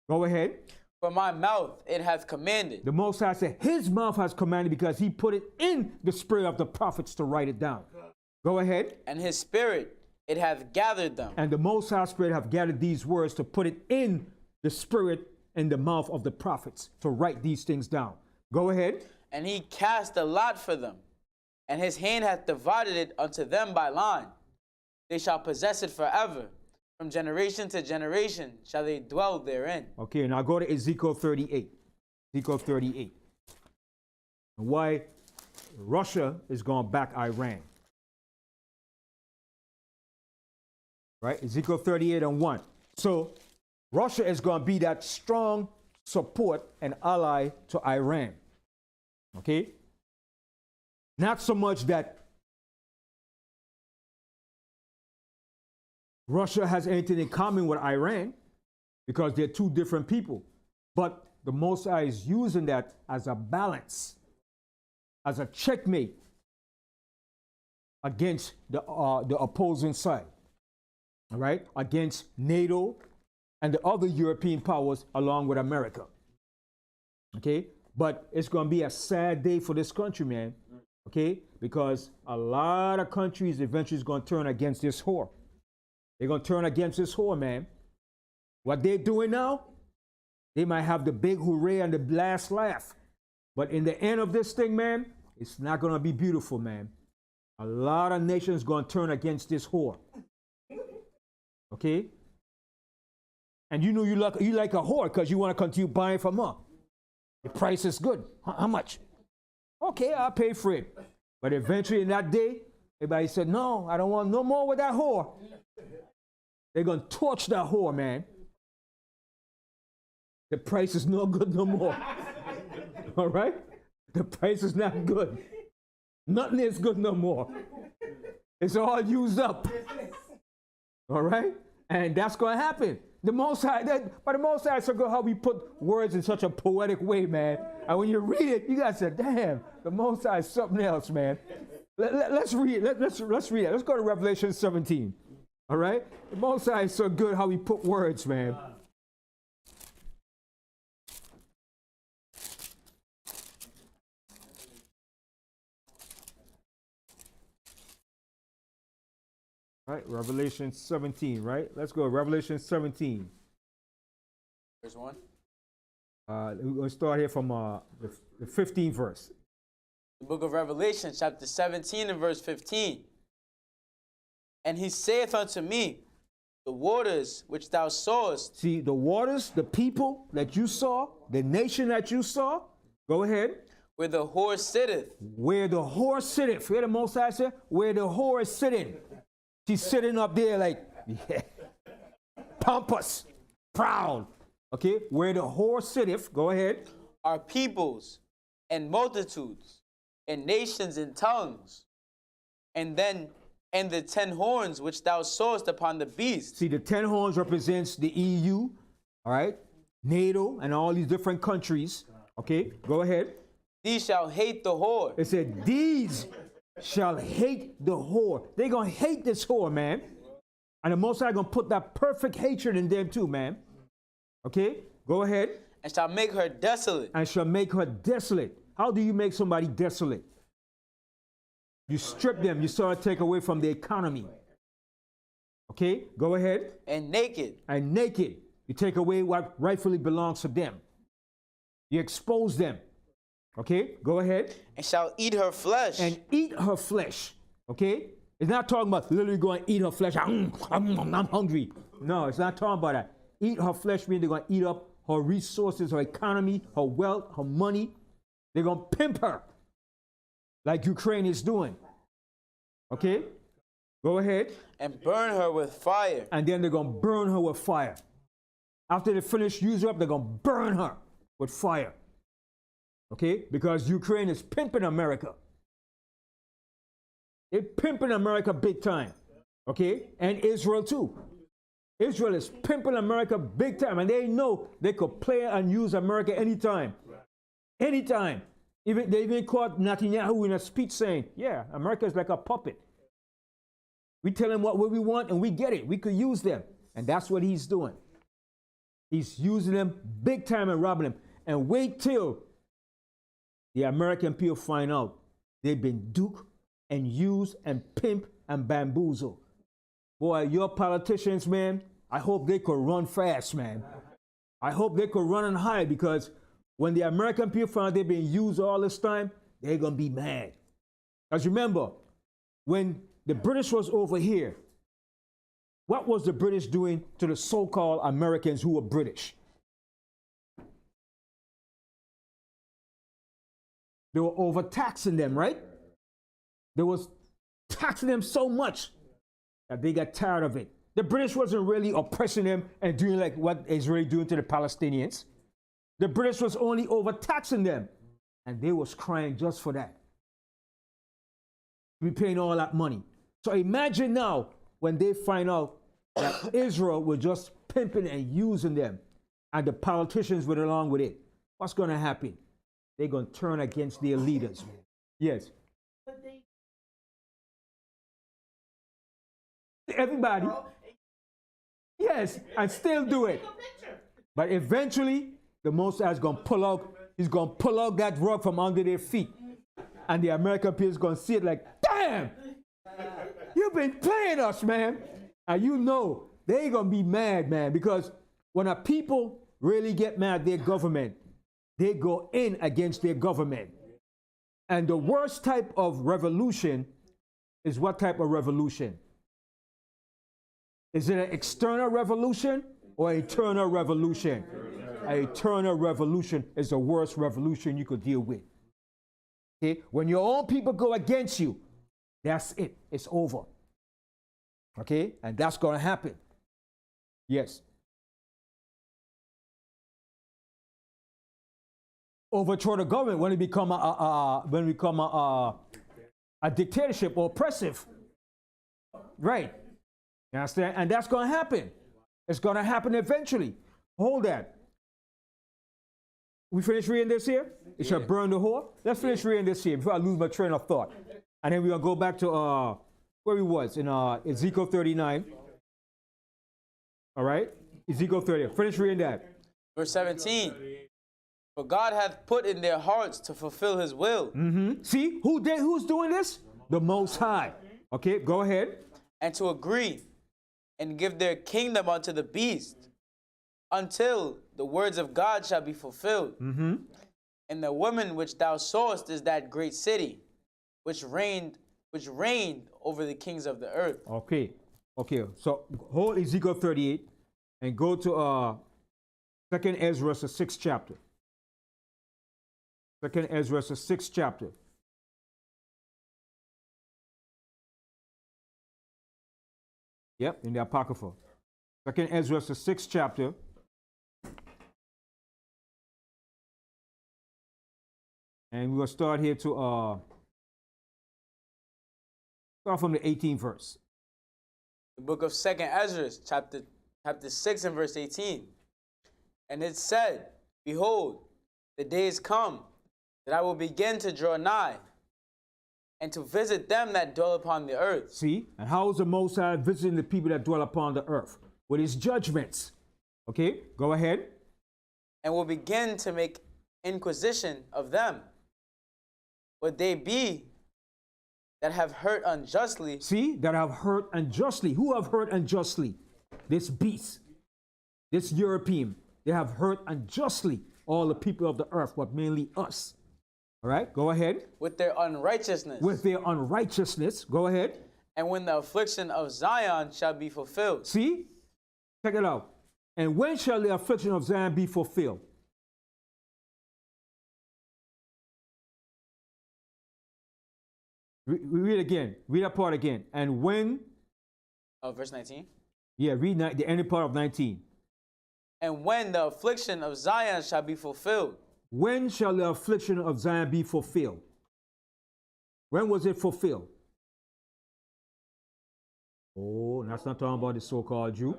Go ahead. For my mouth it hath commanded. The Most High said his mouth has commanded because he put it in the spirit of the prophets to write it down. Go ahead. And his spirit it hath gathered them. And the Most High Spirit have gathered these words to put it in the spirit in the mouth of the prophets to write these things down. Go ahead. And he cast a lot for them, and his hand hath divided it unto them by line. They shall possess it forever. From generation to generation shall they dwell therein. Okay, now go to Ezekiel 38. Ezekiel 38. Why Russia is going to back Iran. Right? Ezekiel 38 and 1. So Russia is going to be that strong support and ally to Iran. Okay? Not so much that Russia has anything in common with Iran, because they're two different people. But the Most High is using that as a balance, as a checkmate against the opposing side. All right? Against NATO and the other European powers along with America. Okay? But it's going to be a sad day for this country, man. Okay? Because a lot of countries eventually is going to turn against this whore. They're going to turn against this whore, man. What they're doing now, they might have the big hooray and the last laugh. But in the end of this thing, man, it's not going to be beautiful, man. A lot of nations going to turn against this whore. Okay? And you know you like a whore because you want to continue buying from her. The price is good. How much? Okay, I'll pay for it. But eventually in that day, everybody said, no, I don't want no more with that whore. They're going to torch that whore, man. The price is no good no more. All right? The price is not good. Nothing is good no more. It's all used up. All right? And that's going to happen. The Most High, but the Most High is so good how we put words in such a poetic way, man. And when you read it, you guys say, damn, the Most High is something else, man. Let's read it. Let's read it. Let's go to Revelation 17. All right? The Most High is so good how we put words, man. Right, Revelation 17, right? Let's go, Revelation 17. Verse 1. We're going to start here from the 15th verse. The book of Revelation, chapter 17 and verse 15. And he saith unto me, the waters which thou sawest. See, the waters, the people that you saw, the nation that you saw, go ahead. Where the whore sitteth. Where the whore sitteth. Hear the Most High say, where the whore is sitting. She's sitting up there like, yeah, pompous, proud. Okay, where the whore sitteth, go ahead. Are peoples and multitudes and nations and tongues. And the 10 horns which thou sawest upon the beast. See, the 10 horns represents the EU, all right, NATO, and all these different countries. Okay, go ahead. These shall hate the whore. It said, these shall hate the whore. They're going to hate this whore, man. And the Most High going to put that perfect hatred in them too, man. Okay, go ahead. And shall make her desolate. And shall make her desolate. How do you make somebody desolate? You strip them. You sort of take away from the economy. Okay, go ahead. And naked. And naked. You take away what rightfully belongs to them. You expose them. Okay, go ahead. And shall eat her flesh. And eat her flesh. Okay? It's not talking about literally going to eat her flesh. I'm hungry. No, it's not talking about that. Eat her flesh means they're going to eat up her resources, her economy, her wealth, her money. They're going to pimp her like Ukraine is doing. Okay? Go ahead. And burn her with fire. And then they're going to burn her with fire. After they finish using her up, they're going to burn her with fire. Okay? Because Ukraine is pimping America. They're pimping America big time. Okay? And Israel too. Israel is pimping America big time. And they know they could play and use America anytime. Anytime. They even caught Netanyahu in a speech saying, yeah, America is like a puppet. We tell them what we want and we get it. We could use them. And that's what he's doing. He's using them big time and robbing them. And wait till the American people find out they've been duped and used and pimped and bamboozled. Boy, your politicians, man, I hope they could run fast, man. I hope they could run and hide, because when the American people find out they've been used all this time, they're going to be mad. Because remember, when the British was over here, what was the British doing to the so-called Americans who were British? They were overtaxing them, right? They was taxing them so much that they got tired of it. The British wasn't really oppressing them and doing like what Israel doing to the Palestinians. The British was only overtaxing them, and they was crying just for that. We paying all that money. So imagine now when they find out that Israel was just pimping and using them, and the politicians went along with it. What's going to happen? They're going to turn against their leaders. Yes. Everybody. Yes, and still do it. But eventually, the Most High is going to pull out He's going to pull out that rug from under their feet. And the American people is going to see it like, damn, you've been playing us, man. And you know, they're going to be mad, man, because when a people really get mad at their government, they go in against their government. And the worst type of revolution is what type of revolution? Is it an external revolution or internal revolution? An eternal revolution is the worst revolution you could deal with. Okay? When your own people go against you, that's it. It's over. Okay? And that's going to happen. Yes. Overthrow the government when it become a dictatorship or oppressive. Right. You understand? And that's going to happen. It's going to happen eventually. Hold that. We finish reading this here? It shall burn the whore. Let's finish reading this here before I lose my train of thought. And then we're going to go back to where we was in Ezekiel 39. All right? Ezekiel 30. Finish reading that. Verse 17. For God hath put in their hearts to fulfill his will. Mm-hmm. See? Who's doing this? The Most High. Okay, go ahead. And to agree and give their kingdom unto the beast until the words of God shall be fulfilled. Mm-hmm. And the woman which thou sawest is that great city, which reigned over the kings of the earth. Okay. Okay. So hold Ezekiel 38 and go to 2nd Ezra, the 6th chapter. 2nd Ezra, the 6th chapter. Yep, in the Apocrypha. 2nd Ezra, the 6th chapter. And we'll start here to start from the 18th verse. The book of 2nd Ezra, chapter 6 and verse 18. And it said, Behold, the days come that I will begin to draw nigh and to visit them that dwell upon the earth. See? And how is the Most High visiting the people that dwell upon the earth? With his judgments. Okay, go ahead. And will begin to make inquisition of them. Would they be that have hurt unjustly? See? That have hurt unjustly. Who have hurt unjustly? This beast. This European. They have hurt unjustly all the people of the earth, but mainly us. All right, go ahead. With their unrighteousness. With their unrighteousness. Go ahead. And when the affliction of Zion shall be fulfilled. See? Check it out. And when shall the affliction of Zion be fulfilled? Read again. Read that part again. And when? Verse 19. Yeah, read the ending part of 19. And when the affliction of Zion shall be fulfilled. When shall the affliction of Zion be fulfilled? When was it fulfilled? Oh, that's not talking about the so-called Jew.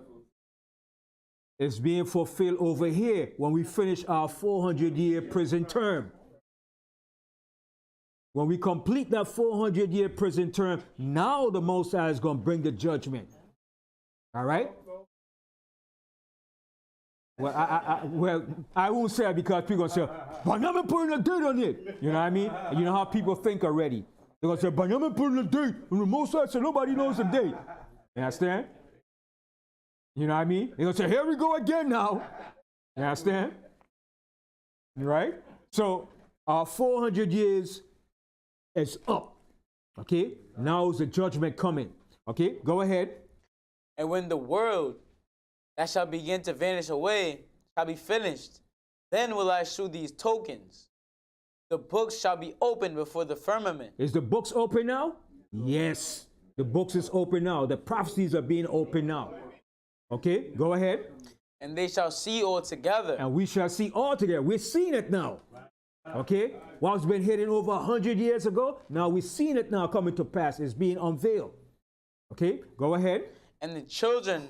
It's being fulfilled over here when we finish our 400-year prison term. When we complete that 400-year prison term, now the Most High is going to bring the judgment. All right? Well, I won't say it because people are going to say, Banyaman putting a date on it. You know what I mean? And you know how people think already. They're going to say, Banyaman putting a date. And the Most High said, nobody knows the date. You understand? You know what I mean? They're going to say, here we go again now. You understand? Right? So, our 400 years is up. Okay? Now is the judgment coming. Okay? Go ahead. And when the world that shall begin to vanish away shall be finished, then will I shew these tokens. The books shall be opened before the firmament. Is the books open now? Yes. The books is open now. The prophecies are being opened now. Okay, go ahead. And they shall see all together. And we shall see all together. We're seeing it now. Okay? What's been hidden over 100 years ago, now we're seeing it now coming to pass. It's being unveiled. Okay, go ahead. And the children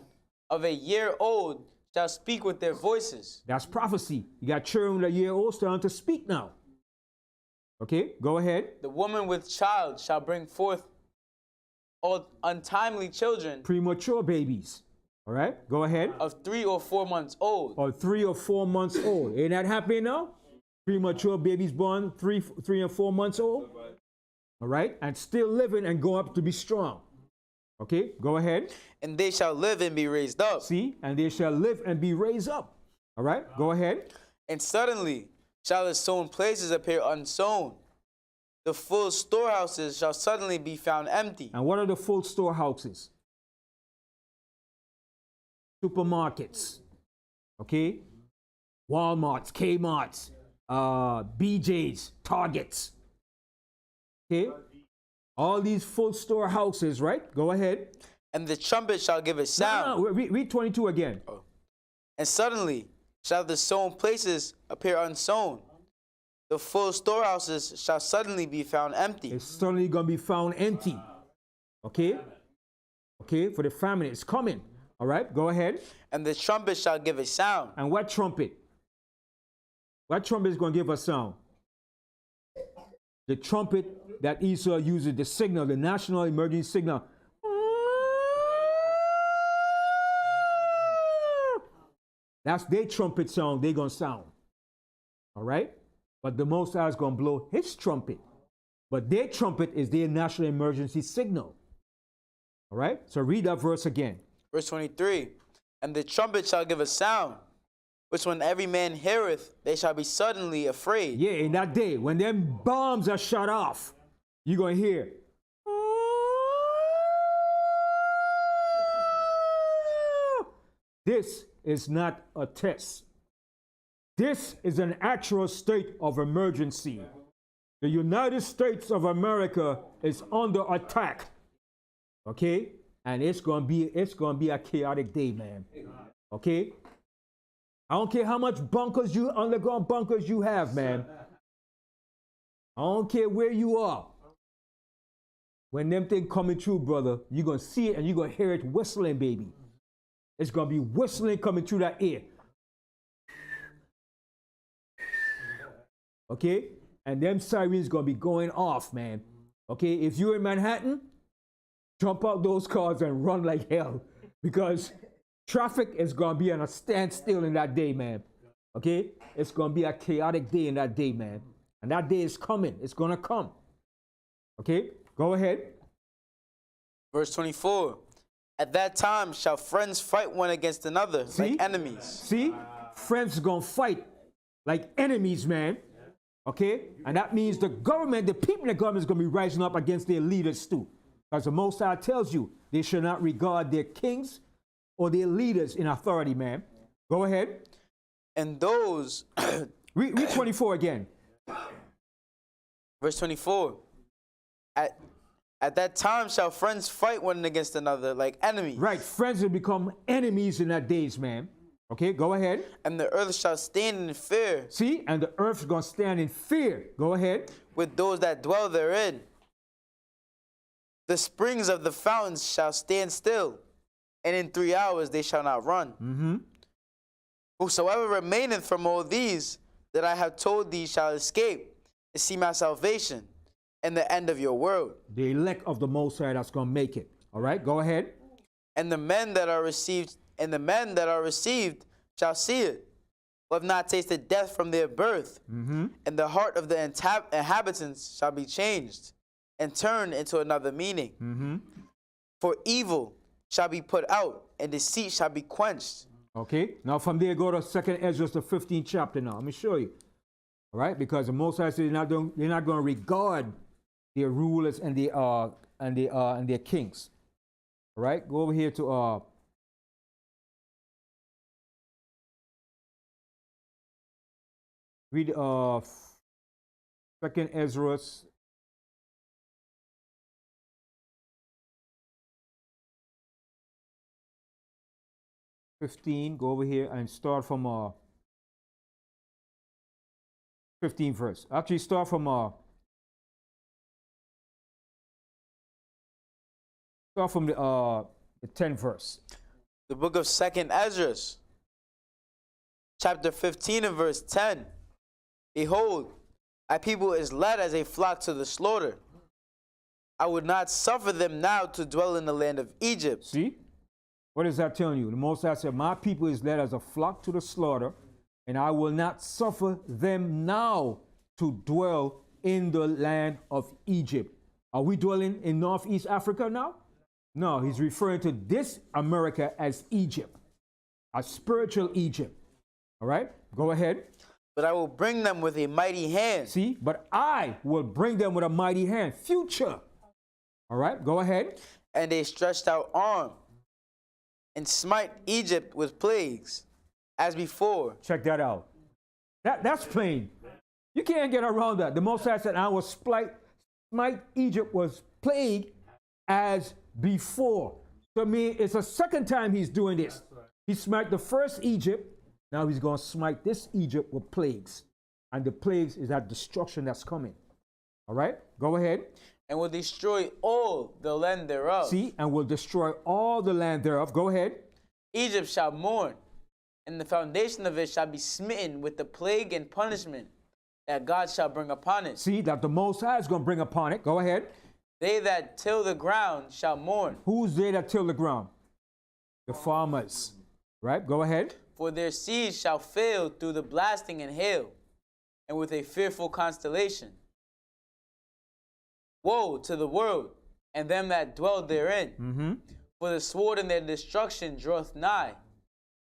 of a year old shall speak with their voices. That's prophecy. You got children a year old starting to speak now. Okay, go ahead. The woman with child shall bring forth all untimely children. Premature babies. All right, go ahead. Of 3 or 4 months old. Or 3 or 4 months old. Ain't that happening now? Premature babies born 3 and 4 months old. All right, and still living and go up to be strong. Okay, go ahead. And they shall live and be raised up. See, and they shall live and be raised up. All right, go ahead. And suddenly shall the sown places appear unsown. The full storehouses shall suddenly be found empty. And what are the full storehouses? Supermarkets. Okay, Walmarts, Kmarts, BJ's, Targets. Okay, all these full storehouses, right? Go ahead. And the trumpet shall give a sound. No, read 22 again. And suddenly shall the sown places appear unsown. The full storehouses shall suddenly be found empty. It's suddenly going to be found empty. Okay? Okay, for the famine, it's coming. All right, go ahead. And the trumpet shall give a sound. And what trumpet? What trumpet is going to give a sound? The trumpet that Esau uses, the signal, the national emergency signal. That's their trumpet sound they're going to sound. All right? But the Most High is going to blow his trumpet. But their trumpet is their national emergency signal. All right? So read that verse again. Verse 23. And the trumpet shall give a sound, which when every man heareth, they shall be suddenly afraid. Yeah, in that day, when them bombs are shut off, you're going to hear. This is not a test. This is an actual state of emergency. The United States of America is under attack. Okay? And it's gonna be a chaotic day, man. Okay? I don't care how much underground bunkers you have, man. I don't care where you are. When them things coming through, brother, you're gonna see it and you're gonna hear it whistling, baby. It's gonna be whistling coming through that ear. Okay? And them sirens gonna be going off, man. Okay? If you're in Manhattan, jump out those cars and run like hell. Because traffic is gonna be on a standstill in that day, man. Okay? It's gonna be a chaotic day in that day, man. And that day is coming. It's gonna come. Okay? Go ahead. Verse 24. At that time shall friends fight one against another like enemies. See? Friends gonna fight like enemies, man. Okay? And that means the government, the people in the government is gonna be rising up against their leaders too. Because the Most High tells you they should not regard their kings or their leaders in authority, man. Go ahead. And those read 24 again. Verse 24. At that time shall friends fight one against another like enemies. Right, friends will become enemies in that days, man. Okay, go ahead. And the earth shall stand in fear. See, and the earth is going to stand in fear. Go ahead. With those that dwell therein. The springs of the fountains shall stand still, and in 3 hours they shall not run. Mm-hmm. Whosoever remaineth from all these that I have told thee shall escape and see my salvation and the end of your world. The elect of the Most High that's going to make it. All right, go ahead. And the men that are received shall see it, who have not tasted death from their birth. Mm-hmm. And the heart of the inhabitants shall be changed and turned into another meaning. Mm-hmm. For evil shall be put out, and deceit shall be quenched. Okay, now from there go to 2nd Ezra, the 15th chapter now. Let me show you. All right, because the Most High said they're not going to regard their rulers and their kings. All right, go over here to read 2nd Ezra. Go over here and start from 15th verse. Actually, start from the 10th verse. The book of 2nd Ezra, chapter 15 and verse 10. Behold, my people is led as a flock to the slaughter. I would not suffer them now to dwell in the land of Egypt. See? What is that telling you? The Most High said, my people is led as a flock to the slaughter. and I will not suffer them now to dwell in the land of Egypt. Are we dwelling in Northeast Africa now? No, he's referring to this America as Egypt, a spiritual Egypt. All right, go ahead. But I will bring them with a mighty hand. See, but I will bring them with a mighty hand. Future. All right, go ahead. And a stretched out arm, and smite Egypt with plagues, as before. Check that out. That's plain. You can't get around that. The Most High said, I will smite Egypt was plague as before. So I mean, it's a second time he's doing this. He smite the first Egypt. Now he's going to smite this Egypt with plagues. And the plagues is that destruction that's coming. All right, go ahead. And will destroy all the land thereof. See, and will destroy all the land thereof. Go ahead. Egypt shall mourn, and the foundation of it shall be smitten with the plague and punishment that God shall bring upon it. See, that the Most High is going to bring upon it. Go ahead. They that till the ground shall mourn. Who's they that till the ground? The farmers. Right, go ahead. For their seeds shall fail through the blasting and hail, and with a fearful constellation. Woe to the world, and them that dwell therein. For the sword in their destruction draweth nigh,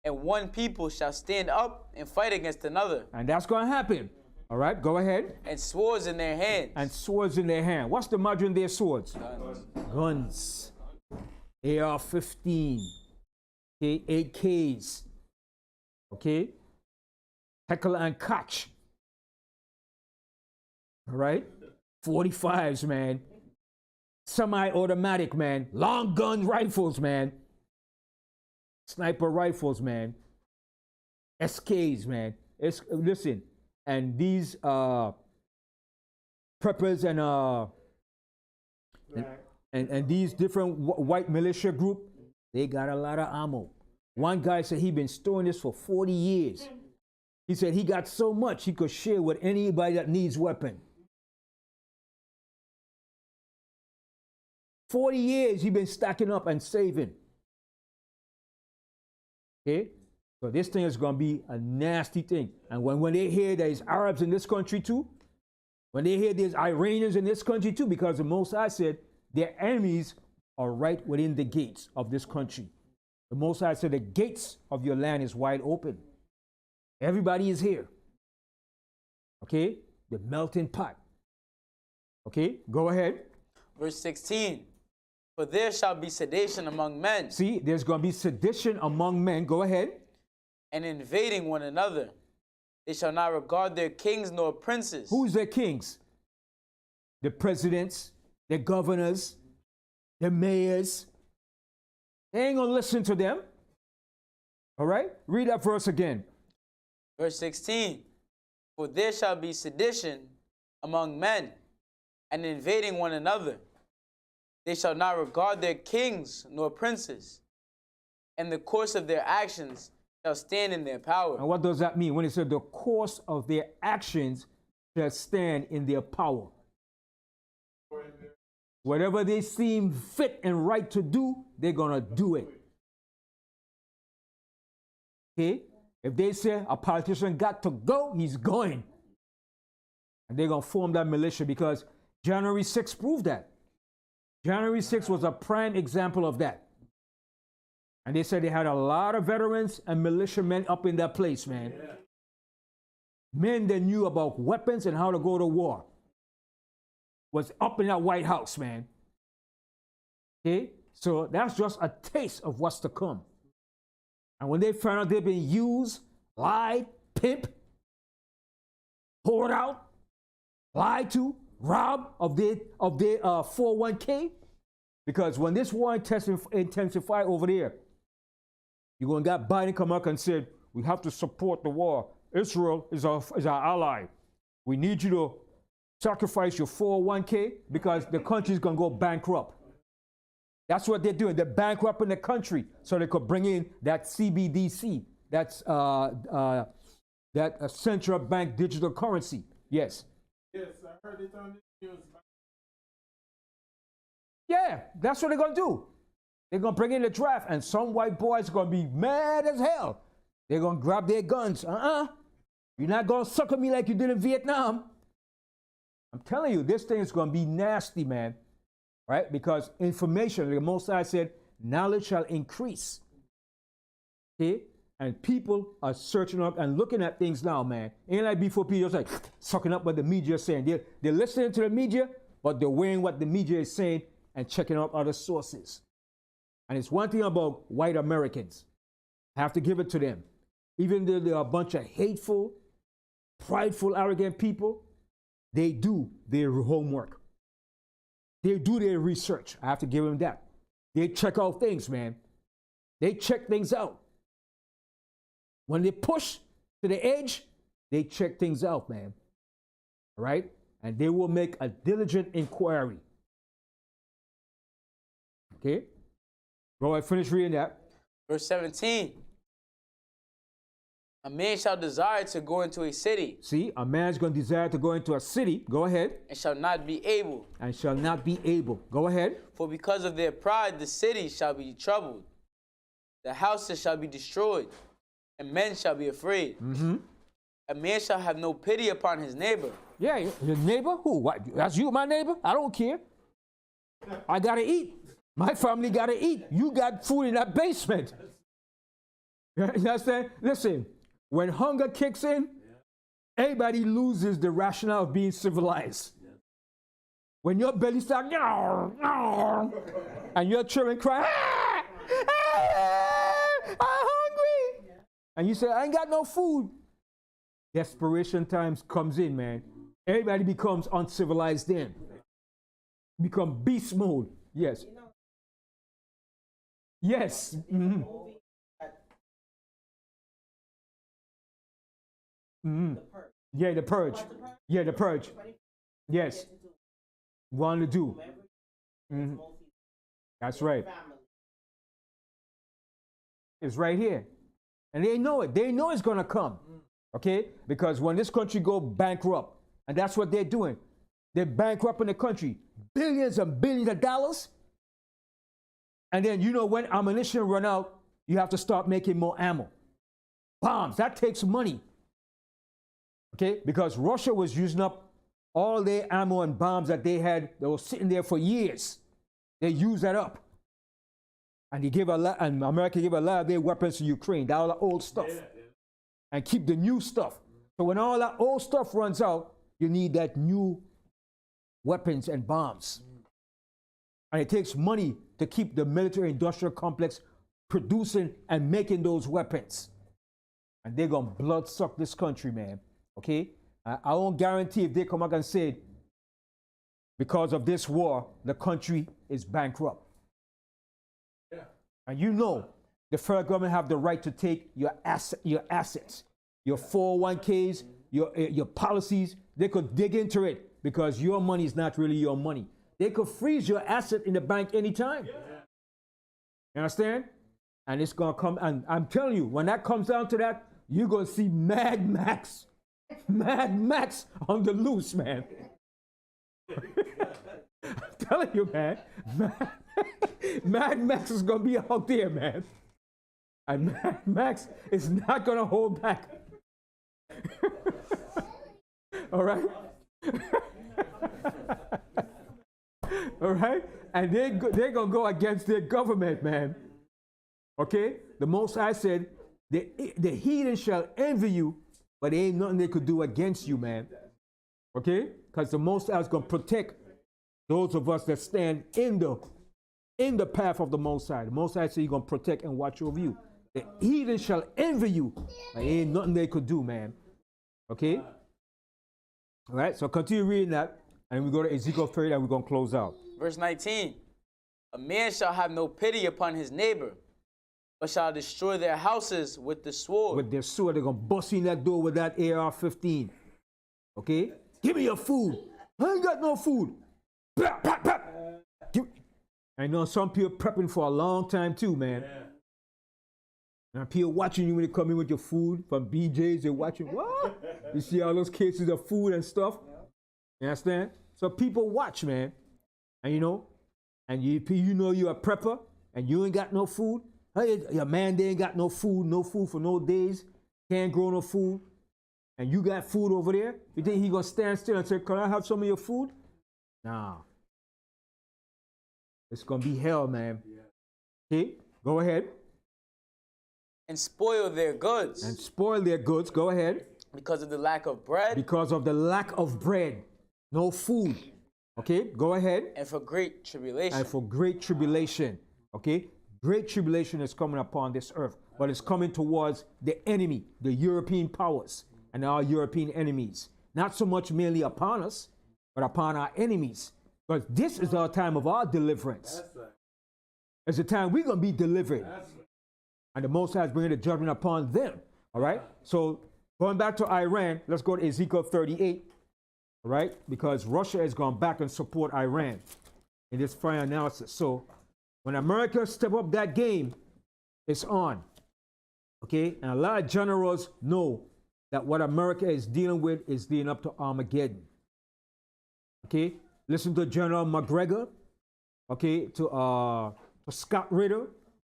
and one people shall stand up and fight against another. And that's going to happen. All right, go ahead. And swords in their hands. And swords in their hand. What's the margin of their swords? Guns. AR-15. Okay, 8Ks. Okay? Heckle and Koch. All right? 45s, man. Semi-automatic, man. Long gun rifles, man. Sniper rifles, man. SKs, man. Listen, and these preppers and these different white militia group, they got a lot of ammo. One guy said he been storing this for 40 years. He said he got so much he could share with anybody that needs weapon. 40 years he been stacking up and saving. Okay? So this thing is going to be a nasty thing. And when they hear there's Arabs in this country too, when they hear there's Iranians in this country too, because the Most High said their enemies are right within the gates of this country. The Most High said the gates of your land is wide open. Everybody is here. Okay? The melting pot. Okay? Go ahead. Verse 16. For there shall be sedition among men. See, there's going to be sedition among men. Go ahead. And invading one another. They shall not regard their kings nor princes. Who's their kings? The presidents, the governors, the mayors. They ain't going to listen to them. All right? Read that verse again. Verse 16. For there shall be sedition among men, and invading one another. They shall not regard their kings nor princes, and the course of their actions shall stand in their power. And what does that mean? When it said the course of their actions shall stand in their power. Whatever they seem fit and right to do, they're going to do it. Okay? If they say a politician got to go, he's going. And they're going to form that militia because January 6th proved that. January 6th was a prime example of that. And they said they had a lot of veterans and militiamen up in that place, man. Yeah. Men that knew about weapons and how to go to war was up in that White House, man. Okay? So that's just a taste of what's to come. And when they found out they've been used, lied, pimped, poured out, lied to, robbed of their 401k, because when this war intensify over there, you're going to get Biden come up and said, we have to support the war. Israel is our ally. We need you to sacrifice your 401k because the country's going to go bankrupt. That's what they're doing. They're bankrupting the country so they could bring in that CBDC. That's that central bank digital currency. Yes. Yes, I heard it on the news. Yeah, that's what they're going to do. They're going to bring in the draft, and some white boys are going to be mad as hell. They're going to grab their guns. You're not going to sucker me like you did in Vietnam. I'm telling you, this thing is going to be nasty, man. Right? Because information, the Most High said, knowledge shall increase. Okay? And people are searching up and looking at things now, man. Ain't like before people just like sucking up what the media is saying. They're listening to the media, but they're weighing what the media is saying and checking out other sources. And it's one thing about white Americans. I have to give it to them. Even though they're a bunch of hateful, prideful, arrogant people, they do their homework. They do their research. I have to give them that. They check out things, man. They check things out. When they push to the edge, they check things out, man. All right? And they will make a diligent inquiry. Okay? Go ahead, finish reading that. Verse 17. A man shall desire to go into a city. See, a man's going to desire to go into a city. Go ahead. And shall not be able. And shall not be able. Go ahead. For because of their pride, the city shall be troubled. The houses shall be destroyed. And men shall be afraid. A man shall have no pity upon his neighbor. Yeah, your neighbor? Who? What? That's you, my neighbor? I don't care. I got to eat. My family got to eat. You got food in that basement. You understand? Listen, when hunger kicks in, everybody loses the rationale of being civilized. When your belly starts, and your children cry, I'm hungry. And you say, I ain't got no food. Desperation times comes in, man. Everybody becomes uncivilized then. Become beast mode. Yes. Yes. Mm-hmm. Mm-hmm. Yeah, the purge. Yeah, the purge. Yes. Want to do. Mm-hmm. That's right. It's right here. And they know it. They know it's going to come. Okay? Because when this country go bankrupt, and that's what they're doing. They're bankrupting the country. Billions and billions of dollars. And then, you know, when ammunition run out, you have to start making more ammo. Bombs, that takes money. Okay? Because Russia was using up all their ammo and bombs that they had that were sitting there for years. They used that up. And they give a lot, and America gave a lot of their weapons to Ukraine, that all the old stuff. And keep the new stuff. So when all that old stuff runs out, you need that new weapons and bombs. And it takes money to keep the military industrial complex producing and making those weapons. And they're going to blood suck this country, man. Okay? I won't guarantee if they come back and say, because of this war, the country is bankrupt. Yeah. And you know, the federal government have the right to take your assets, your 401ks, your policies. They could dig into it because your money is not really your money. They could freeze your asset in the bank anytime. Yeah. You understand? And it's going to come, and I'm telling you, when that comes down to that, you're going to see Mad Max on the loose, man. I'm telling you, man. Mad Max is going to be out there, man. And Mad Max is not going to hold back. All right? All right? And they're going to go against their government, man. Okay? The Most High said, the heathen shall envy you, but there ain't nothing they could do against you, man. Okay? Because the Most High is going to protect those of us that stand in the path of the Most High. The Most High said he's going to protect and watch over you. The heathen shall envy you, but there ain't nothing they could do, man. Okay? All right? So continue reading that, and we go to Ezekiel 30, and we're going to close out. Verse 19. A man shall have no pity upon his neighbor, but shall destroy their houses with the sword. With their sword, they're going to bust in that door with that AR-15. Okay? Give me your food. I ain't got no food. Plap, plap, plap. I know some people prepping for a long time too, man. Yeah. And people watching you when they come in with your food from BJ's, they're watching, what? You see all those cases of food and stuff? You understand? So people watch, man. And you know, and you know you're a prepper and you ain't got no food. Hey, your man, they ain't got no food for no days. Can't grow no food. and you got food over there, you think he gonna stand still and say, can I have some of your food? Nah. It's gonna be hell, man. Okay, go ahead. And spoil their goods. And spoil their goods. Go ahead. Because of the lack of bread. Because of the lack of bread. No food. Okay, go ahead. And for great tribulation. And for great tribulation. Okay, great tribulation is coming upon this earth, but it's coming towards the enemy, the European powers, and our European enemies. Not so much merely upon us, but upon our enemies. Because this is our time of our deliverance. It's the time we're going to be delivered. And the Most High is bringing the judgment upon them. All right? So going back to Iran, let's go to Ezekiel 38. All right? Because Russia has gone back and support Iran in this final analysis. So when America step up that game, it's on. Okay? And a lot of generals know that what America is dealing with is leading up to Armageddon. Okay? Listen to General McGregor. Okay? To Scott Ritter,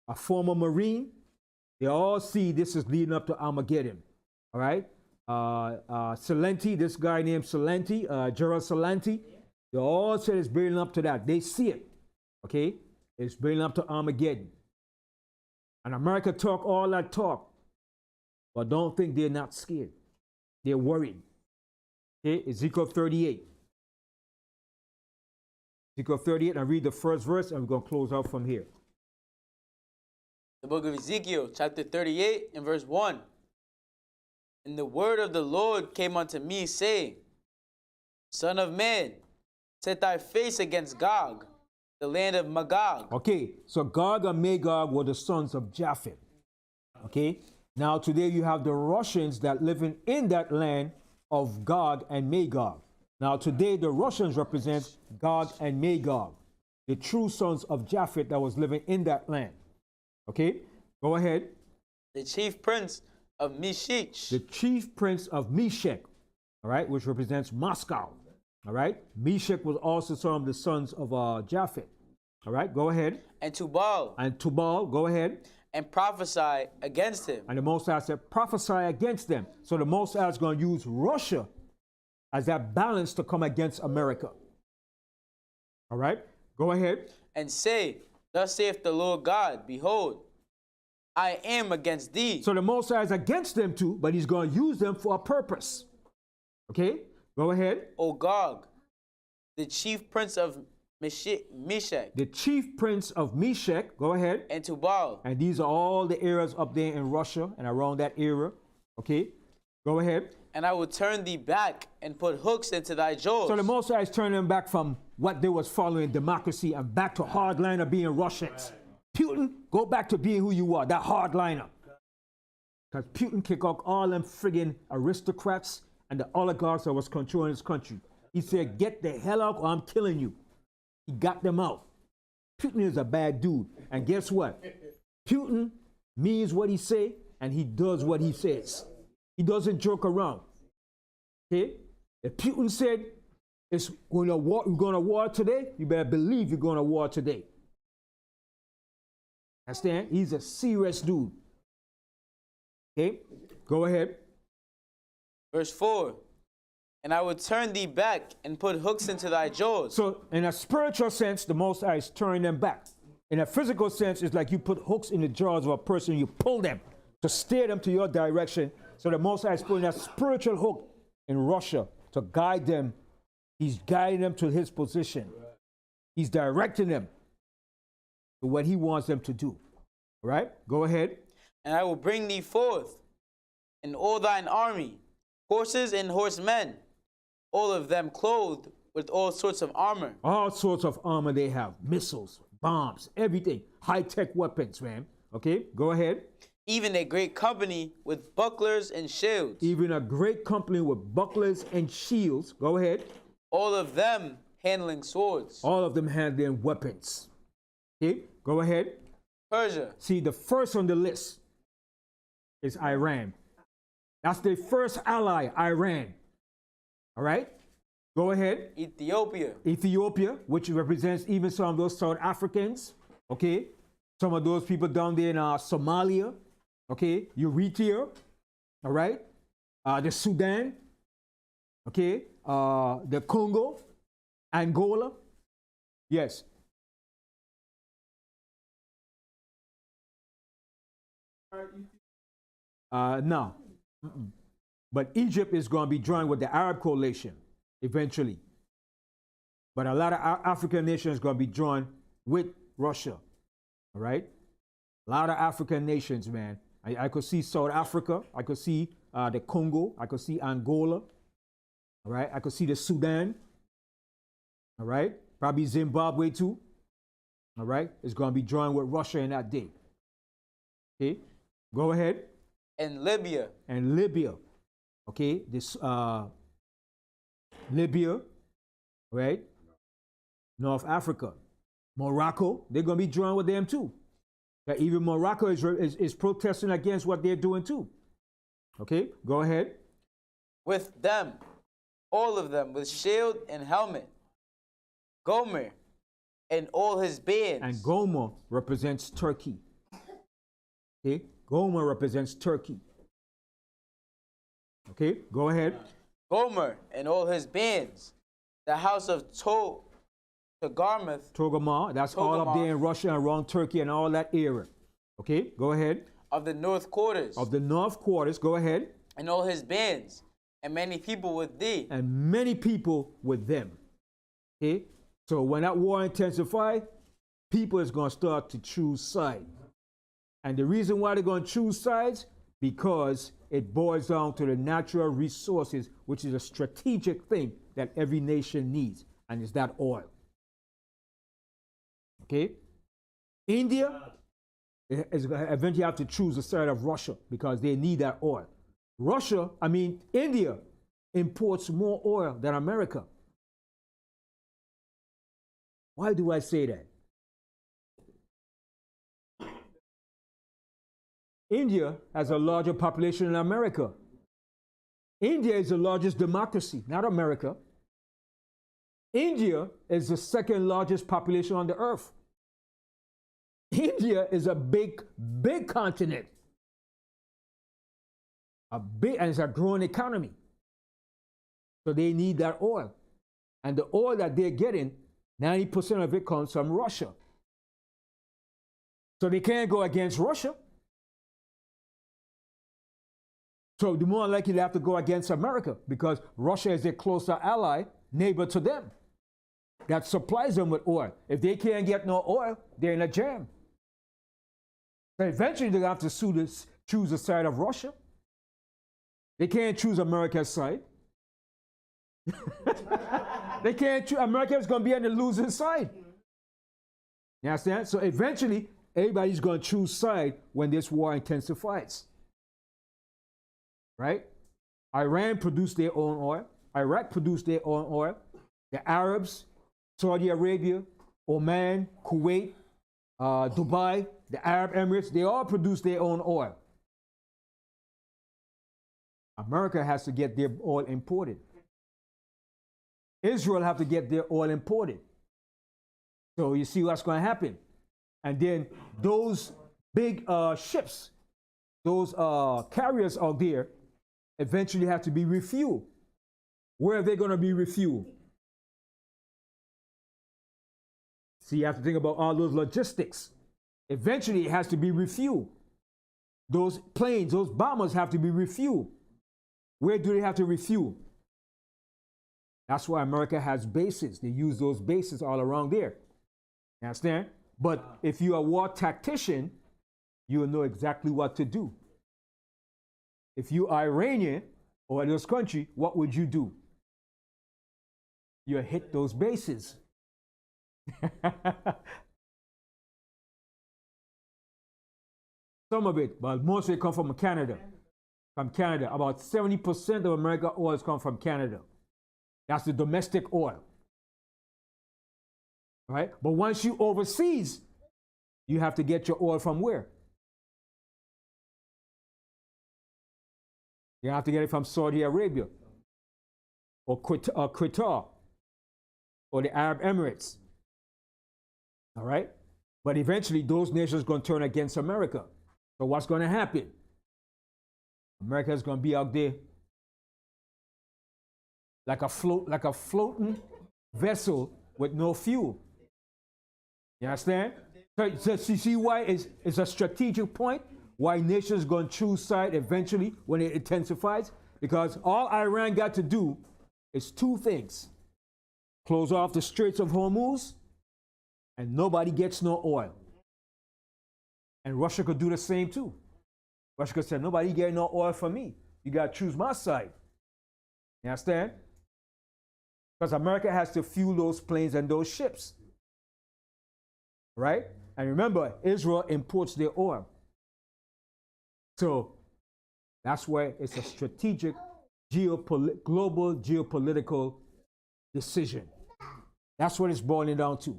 a former Marine. They all see this is leading up to Armageddon. All right? Salenti, this guy named Salenti, Gerald Salenti, they all said it's building up to that. They see it. Okay? It's building up to Armageddon. And America talk all that talk, but don't think they're not scared. They're worried. Okay? Ezekiel 38. Ezekiel 38, and read the first verse, and we're going to close out from here. The book of Ezekiel, chapter 38, and verse 1. And the word of the Lord came unto me, saying, Son of man, set thy face against Gog, the land of Magog. Okay, so Gog and Magog were the sons of Japheth. Okay, now today you have the Russians that living in that land of Gog and Magog. Now today the Russians represent Gog and Magog, the true sons of Japheth that was living in that land. Okay, go ahead. The chief prince of Meshech. The chief prince of Meshech, all right, which represents Moscow. All right, Meshech was also some of the sons of Japheth. All right, go ahead. And Tubal. And Tubal, go ahead. And prophesy against him. And the Most High said, prophesy against them. So the Most High is going to use Russia as that balance to come against America. All right, go ahead. And say, thus saith the Lord God, behold, I am against thee. So the Most High is against them too, but he's going to use them for a purpose. Okay, go ahead. O Gog, the chief prince of Meshech. The chief prince of Meshech, go ahead. And Tubal. And these are all the areas up there in Russia and around that area. Okay, go ahead. And I will turn thee back and put hooks into thy jaws. So the Most High is turning them back from what they was following, democracy, and back to hardliner being Russians. Putin, go back to being who you are, that hardliner. Because Putin kicked out all them friggin' aristocrats and the oligarchs that was controlling his country. He said, get the hell out or I'm killing you. He got them out. Putin is a bad dude. And guess what? Putin means what he say and he does what he says. He doesn't joke around. Okay? If Putin said it's going to war, we're going to war today, you better believe you're going to war today. Understand? He's a serious dude. Okay? Go ahead. Verse 4. And I will turn thee back and put hooks into thy jaws. So in a spiritual sense, the Most High is turning them back. In a physical sense, it's like you put hooks in the jaws of a person, you pull them to steer them to your direction. So the Most High is putting a spiritual hook in Russia to guide them. He's guiding them to his position. He's directing them to what he wants them to do. All right? Go ahead. And I will bring thee forth in all thine army, horses and horsemen, all of them clothed with all sorts of armor. All sorts of armor they have. Missiles, bombs, everything. High-tech weapons, man. Okay? Go ahead. Even a great company with bucklers and shields. Even a great company with bucklers and shields. Go ahead. All of them handling swords. All of them handling weapons. Okay, go ahead. Persia. See, the first on the list is Iran. That's the first ally, Iran. All right? Go ahead. Ethiopia. Ethiopia, which represents even some of those South Africans. Okay? Some of those people down there in Somalia. Okay? Eritrea. All right? the Sudan, okay, the Congo, Angola. Yes. No. Mm-mm. But Egypt is going to be joined with the Arab coalition eventually. But a lot of African nations are going to be joined with Russia. All right? A lot of African nations, man. I could see South Africa. I could see the Congo. I could see Angola. All right? I could see the Sudan. All right? Probably Zimbabwe too. All right? It's going to be joined with Russia in that day. Okay? Go ahead. And Libya. And Libya. Okay? This Libya, right? North Africa. Morocco, they're going to be joined with them too. Even Morocco is protesting against what they're doing too. Okay, go ahead. With them, all of them, with shield and helmet. Gomer and all his bands. And Gomer represents Turkey. Okay, Gomer represents Turkey. Okay, go ahead. Gomer and all his bands. The house of Togarmah, that's all up there in Russia and around Turkey and all that area. Okay, go ahead. Of the north quarters. Of the north quarters, go ahead. And all his bands, and many people with thee. And many people with them. Okay, so when that war intensifies, people is going to start to choose sides. And the reason why they're going to choose sides, because it boils down to the natural resources, which is a strategic thing that every nation needs, and it's that oil. Okay? India is going to eventually have to choose the side of Russia because they need that oil. India imports more oil than America. Why do I say that? India has a larger population than America. India is the largest democracy, not America. India is the second largest population on the earth. India is a big, big continent. And it's a growing economy. So they need that oil. And the oil that they're getting, 90% of it comes from Russia. So they can't go against Russia. So the more likely they have to go against America because Russia is a closer ally, neighbor to them that supplies them with oil. If they can't get no oil, they're in a jam. So eventually they're going to have to choose the side of Russia. They can't choose America's side. They can't choose. America is going to be on the losing side. You understand? So eventually everybody's going to choose side when this war intensifies. Right? Iran produced their own oil. Iraq produced their own oil. The Arabs, Saudi Arabia, Oman, Kuwait, Dubai, the Arab Emirates, they all produce their own oil. America has to get their oil imported. Israel have to get their oil imported. So you see what's going to happen. And then those big ships, those carriers out there, eventually have to be refueled. Where are they going to be refueled? See, you have to think about all those logistics. Eventually, it has to be refueled. Those planes, those bombers have to be refueled. Where do they have to refuel? That's why America has bases. They use those bases all around there. You understand? But if you're a war tactician, you'll know exactly what to do. If you're Iranian or this country, what would you do? You hit those bases. Some of it, but most of it come from Canada. From Canada. About 70% of American oils come from Canada. That's the domestic oil. Right? But once you overseas, you have to get your oil from where? You have to get it from Saudi Arabia or Qatar or the Arab Emirates. All right? But eventually those nations are going to turn against America. So what's going to happen? America is going to be out there like a floating vessel with no fuel. You understand? So you see why it's a strategic point? Why nations going to choose side eventually when it intensifies? Because all Iran got to do is two things. Close off the Straits of Hormuz, and nobody gets no oil. And Russia could do the same too. Russia could say, nobody get no oil from me. You got to choose my side. You understand? Because America has to fuel those planes and those ships. Right? And remember, Israel imports their oil. So that's why it's a strategic global geopolitical decision. That's what it's boiling down to.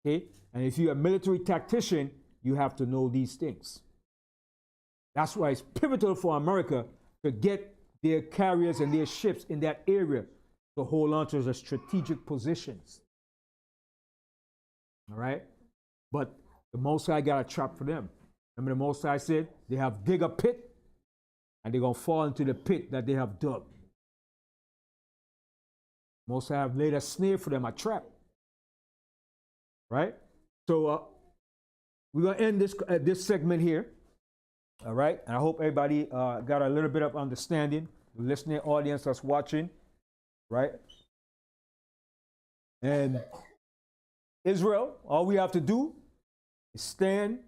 Okay? And if you're a military tactician, you have to know these things. That's why it's pivotal for America to get their carriers and their ships in that area to hold on to the strategic positions. All right? But the Most High got a trap for them. Remember the Most High said they have dig a pit and they're going to fall into the pit that they have dug. Most High have laid a snare for them, a trap. Right? So we're going to end this segment here. All right? And I hope everybody got a little bit of understanding. The listening audience that's watching. Right? And Israel, all we have to do is stand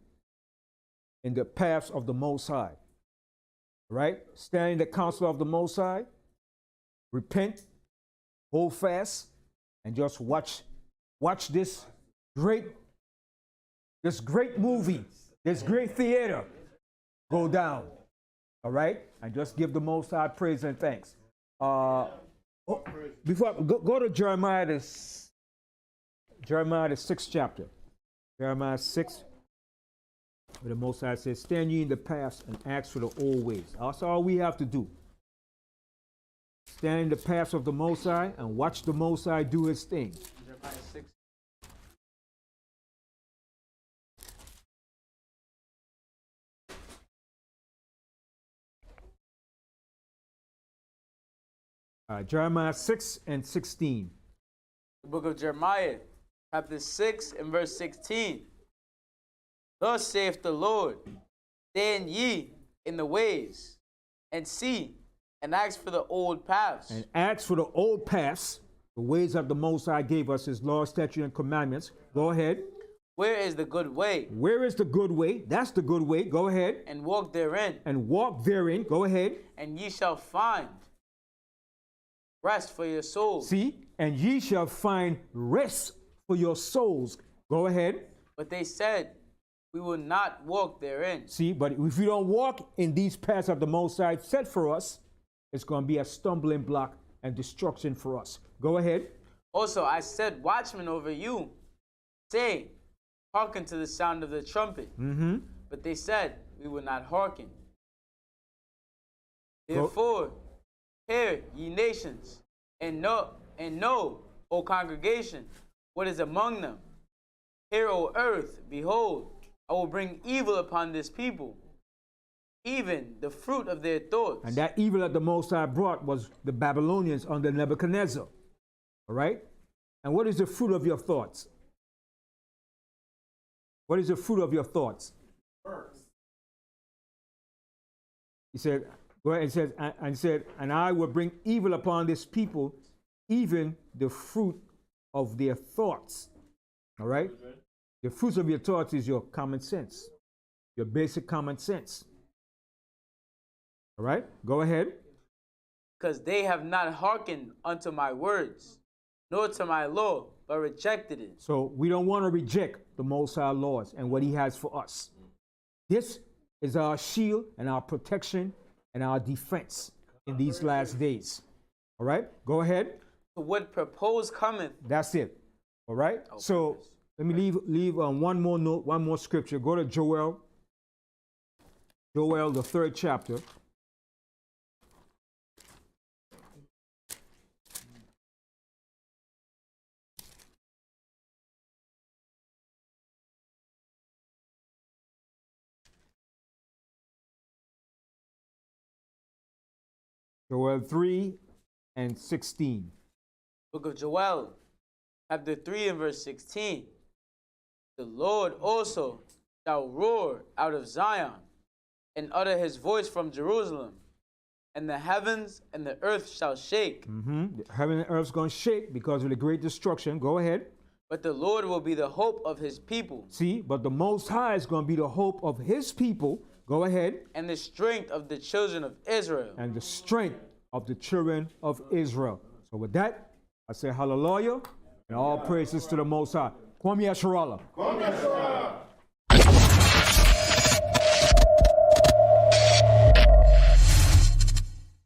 in the paths of the Most High. Right? Stand in the counsel of the Most High. Repent. Hold fast. And just watch this great movie, this great theater go down. All right? And just give the Most High praise and thanks. Before go to Jeremiah, the 6th chapter. Jeremiah 6, where the Most High says, stand ye in the paths and ask for the old ways. That's all we have to do. Stand in the paths of the Most High and watch the Most High do his thing. Jeremiah 6. Jeremiah 6 and 16. The book of Jeremiah, chapter 6 and verse 16. Thus saith the Lord, stand ye in the ways, and see, and ask for the old paths. And ask for the old paths, the ways of the Most High gave us, his law, statute, and commandments. Go ahead. Where is the good way? Where is the good way? That's the good way. Go ahead. And walk therein. And walk therein. Go ahead. And ye shall find rest for your souls. See? And ye shall find rest for your souls. Go ahead. But they said, we will not walk therein. See, but if we don't walk in these paths of the Most High set for us, it's going to be a stumbling block and destruction for us. Go ahead. Also, I set watchmen over you, saying, hearken to the sound of the trumpet. Mm-hmm. But they said, we will not hearken. Therefore, hear, ye nations, and know, O congregation, what is among them. Hear, O earth, behold, I will bring evil upon this people, even the fruit of their thoughts. And that evil that the Most High brought was the Babylonians under Nebuchadnezzar. All right? And what is the fruit of your thoughts? What is the fruit of your thoughts? He said, go ahead, he said, and I will bring evil upon this people, even the fruit of their thoughts. All right? The fruits of your thoughts is your common sense, your basic common sense. All right? Go ahead. Because they have not hearkened unto my words, nor to my law, but rejected it. So we don't want to reject the Most High laws and what he has for us. This is our shield and our protection and our defense in these last days. All right? Go ahead. What proposed cometh. That's it. All right? Oh, so goodness. let me leave one more note, one more scripture. Go to Joel, the 3rd chapter. Joel 3 and 16. Book of Joel, chapter 3 and verse 16. The Lord also shall roar out of Zion and utter his voice from Jerusalem, and the heavens and the earth shall shake. The heaven and earth's going to shake because of the great destruction. Go ahead. But the Lord will be the hope of his people. See, but the Most High is going to be the hope of his people. Go ahead. And the strength of the children of Israel. And the strength of the children of Israel. So with that, I say hallelujah and all praises to the Most High. Kwame Yasharala.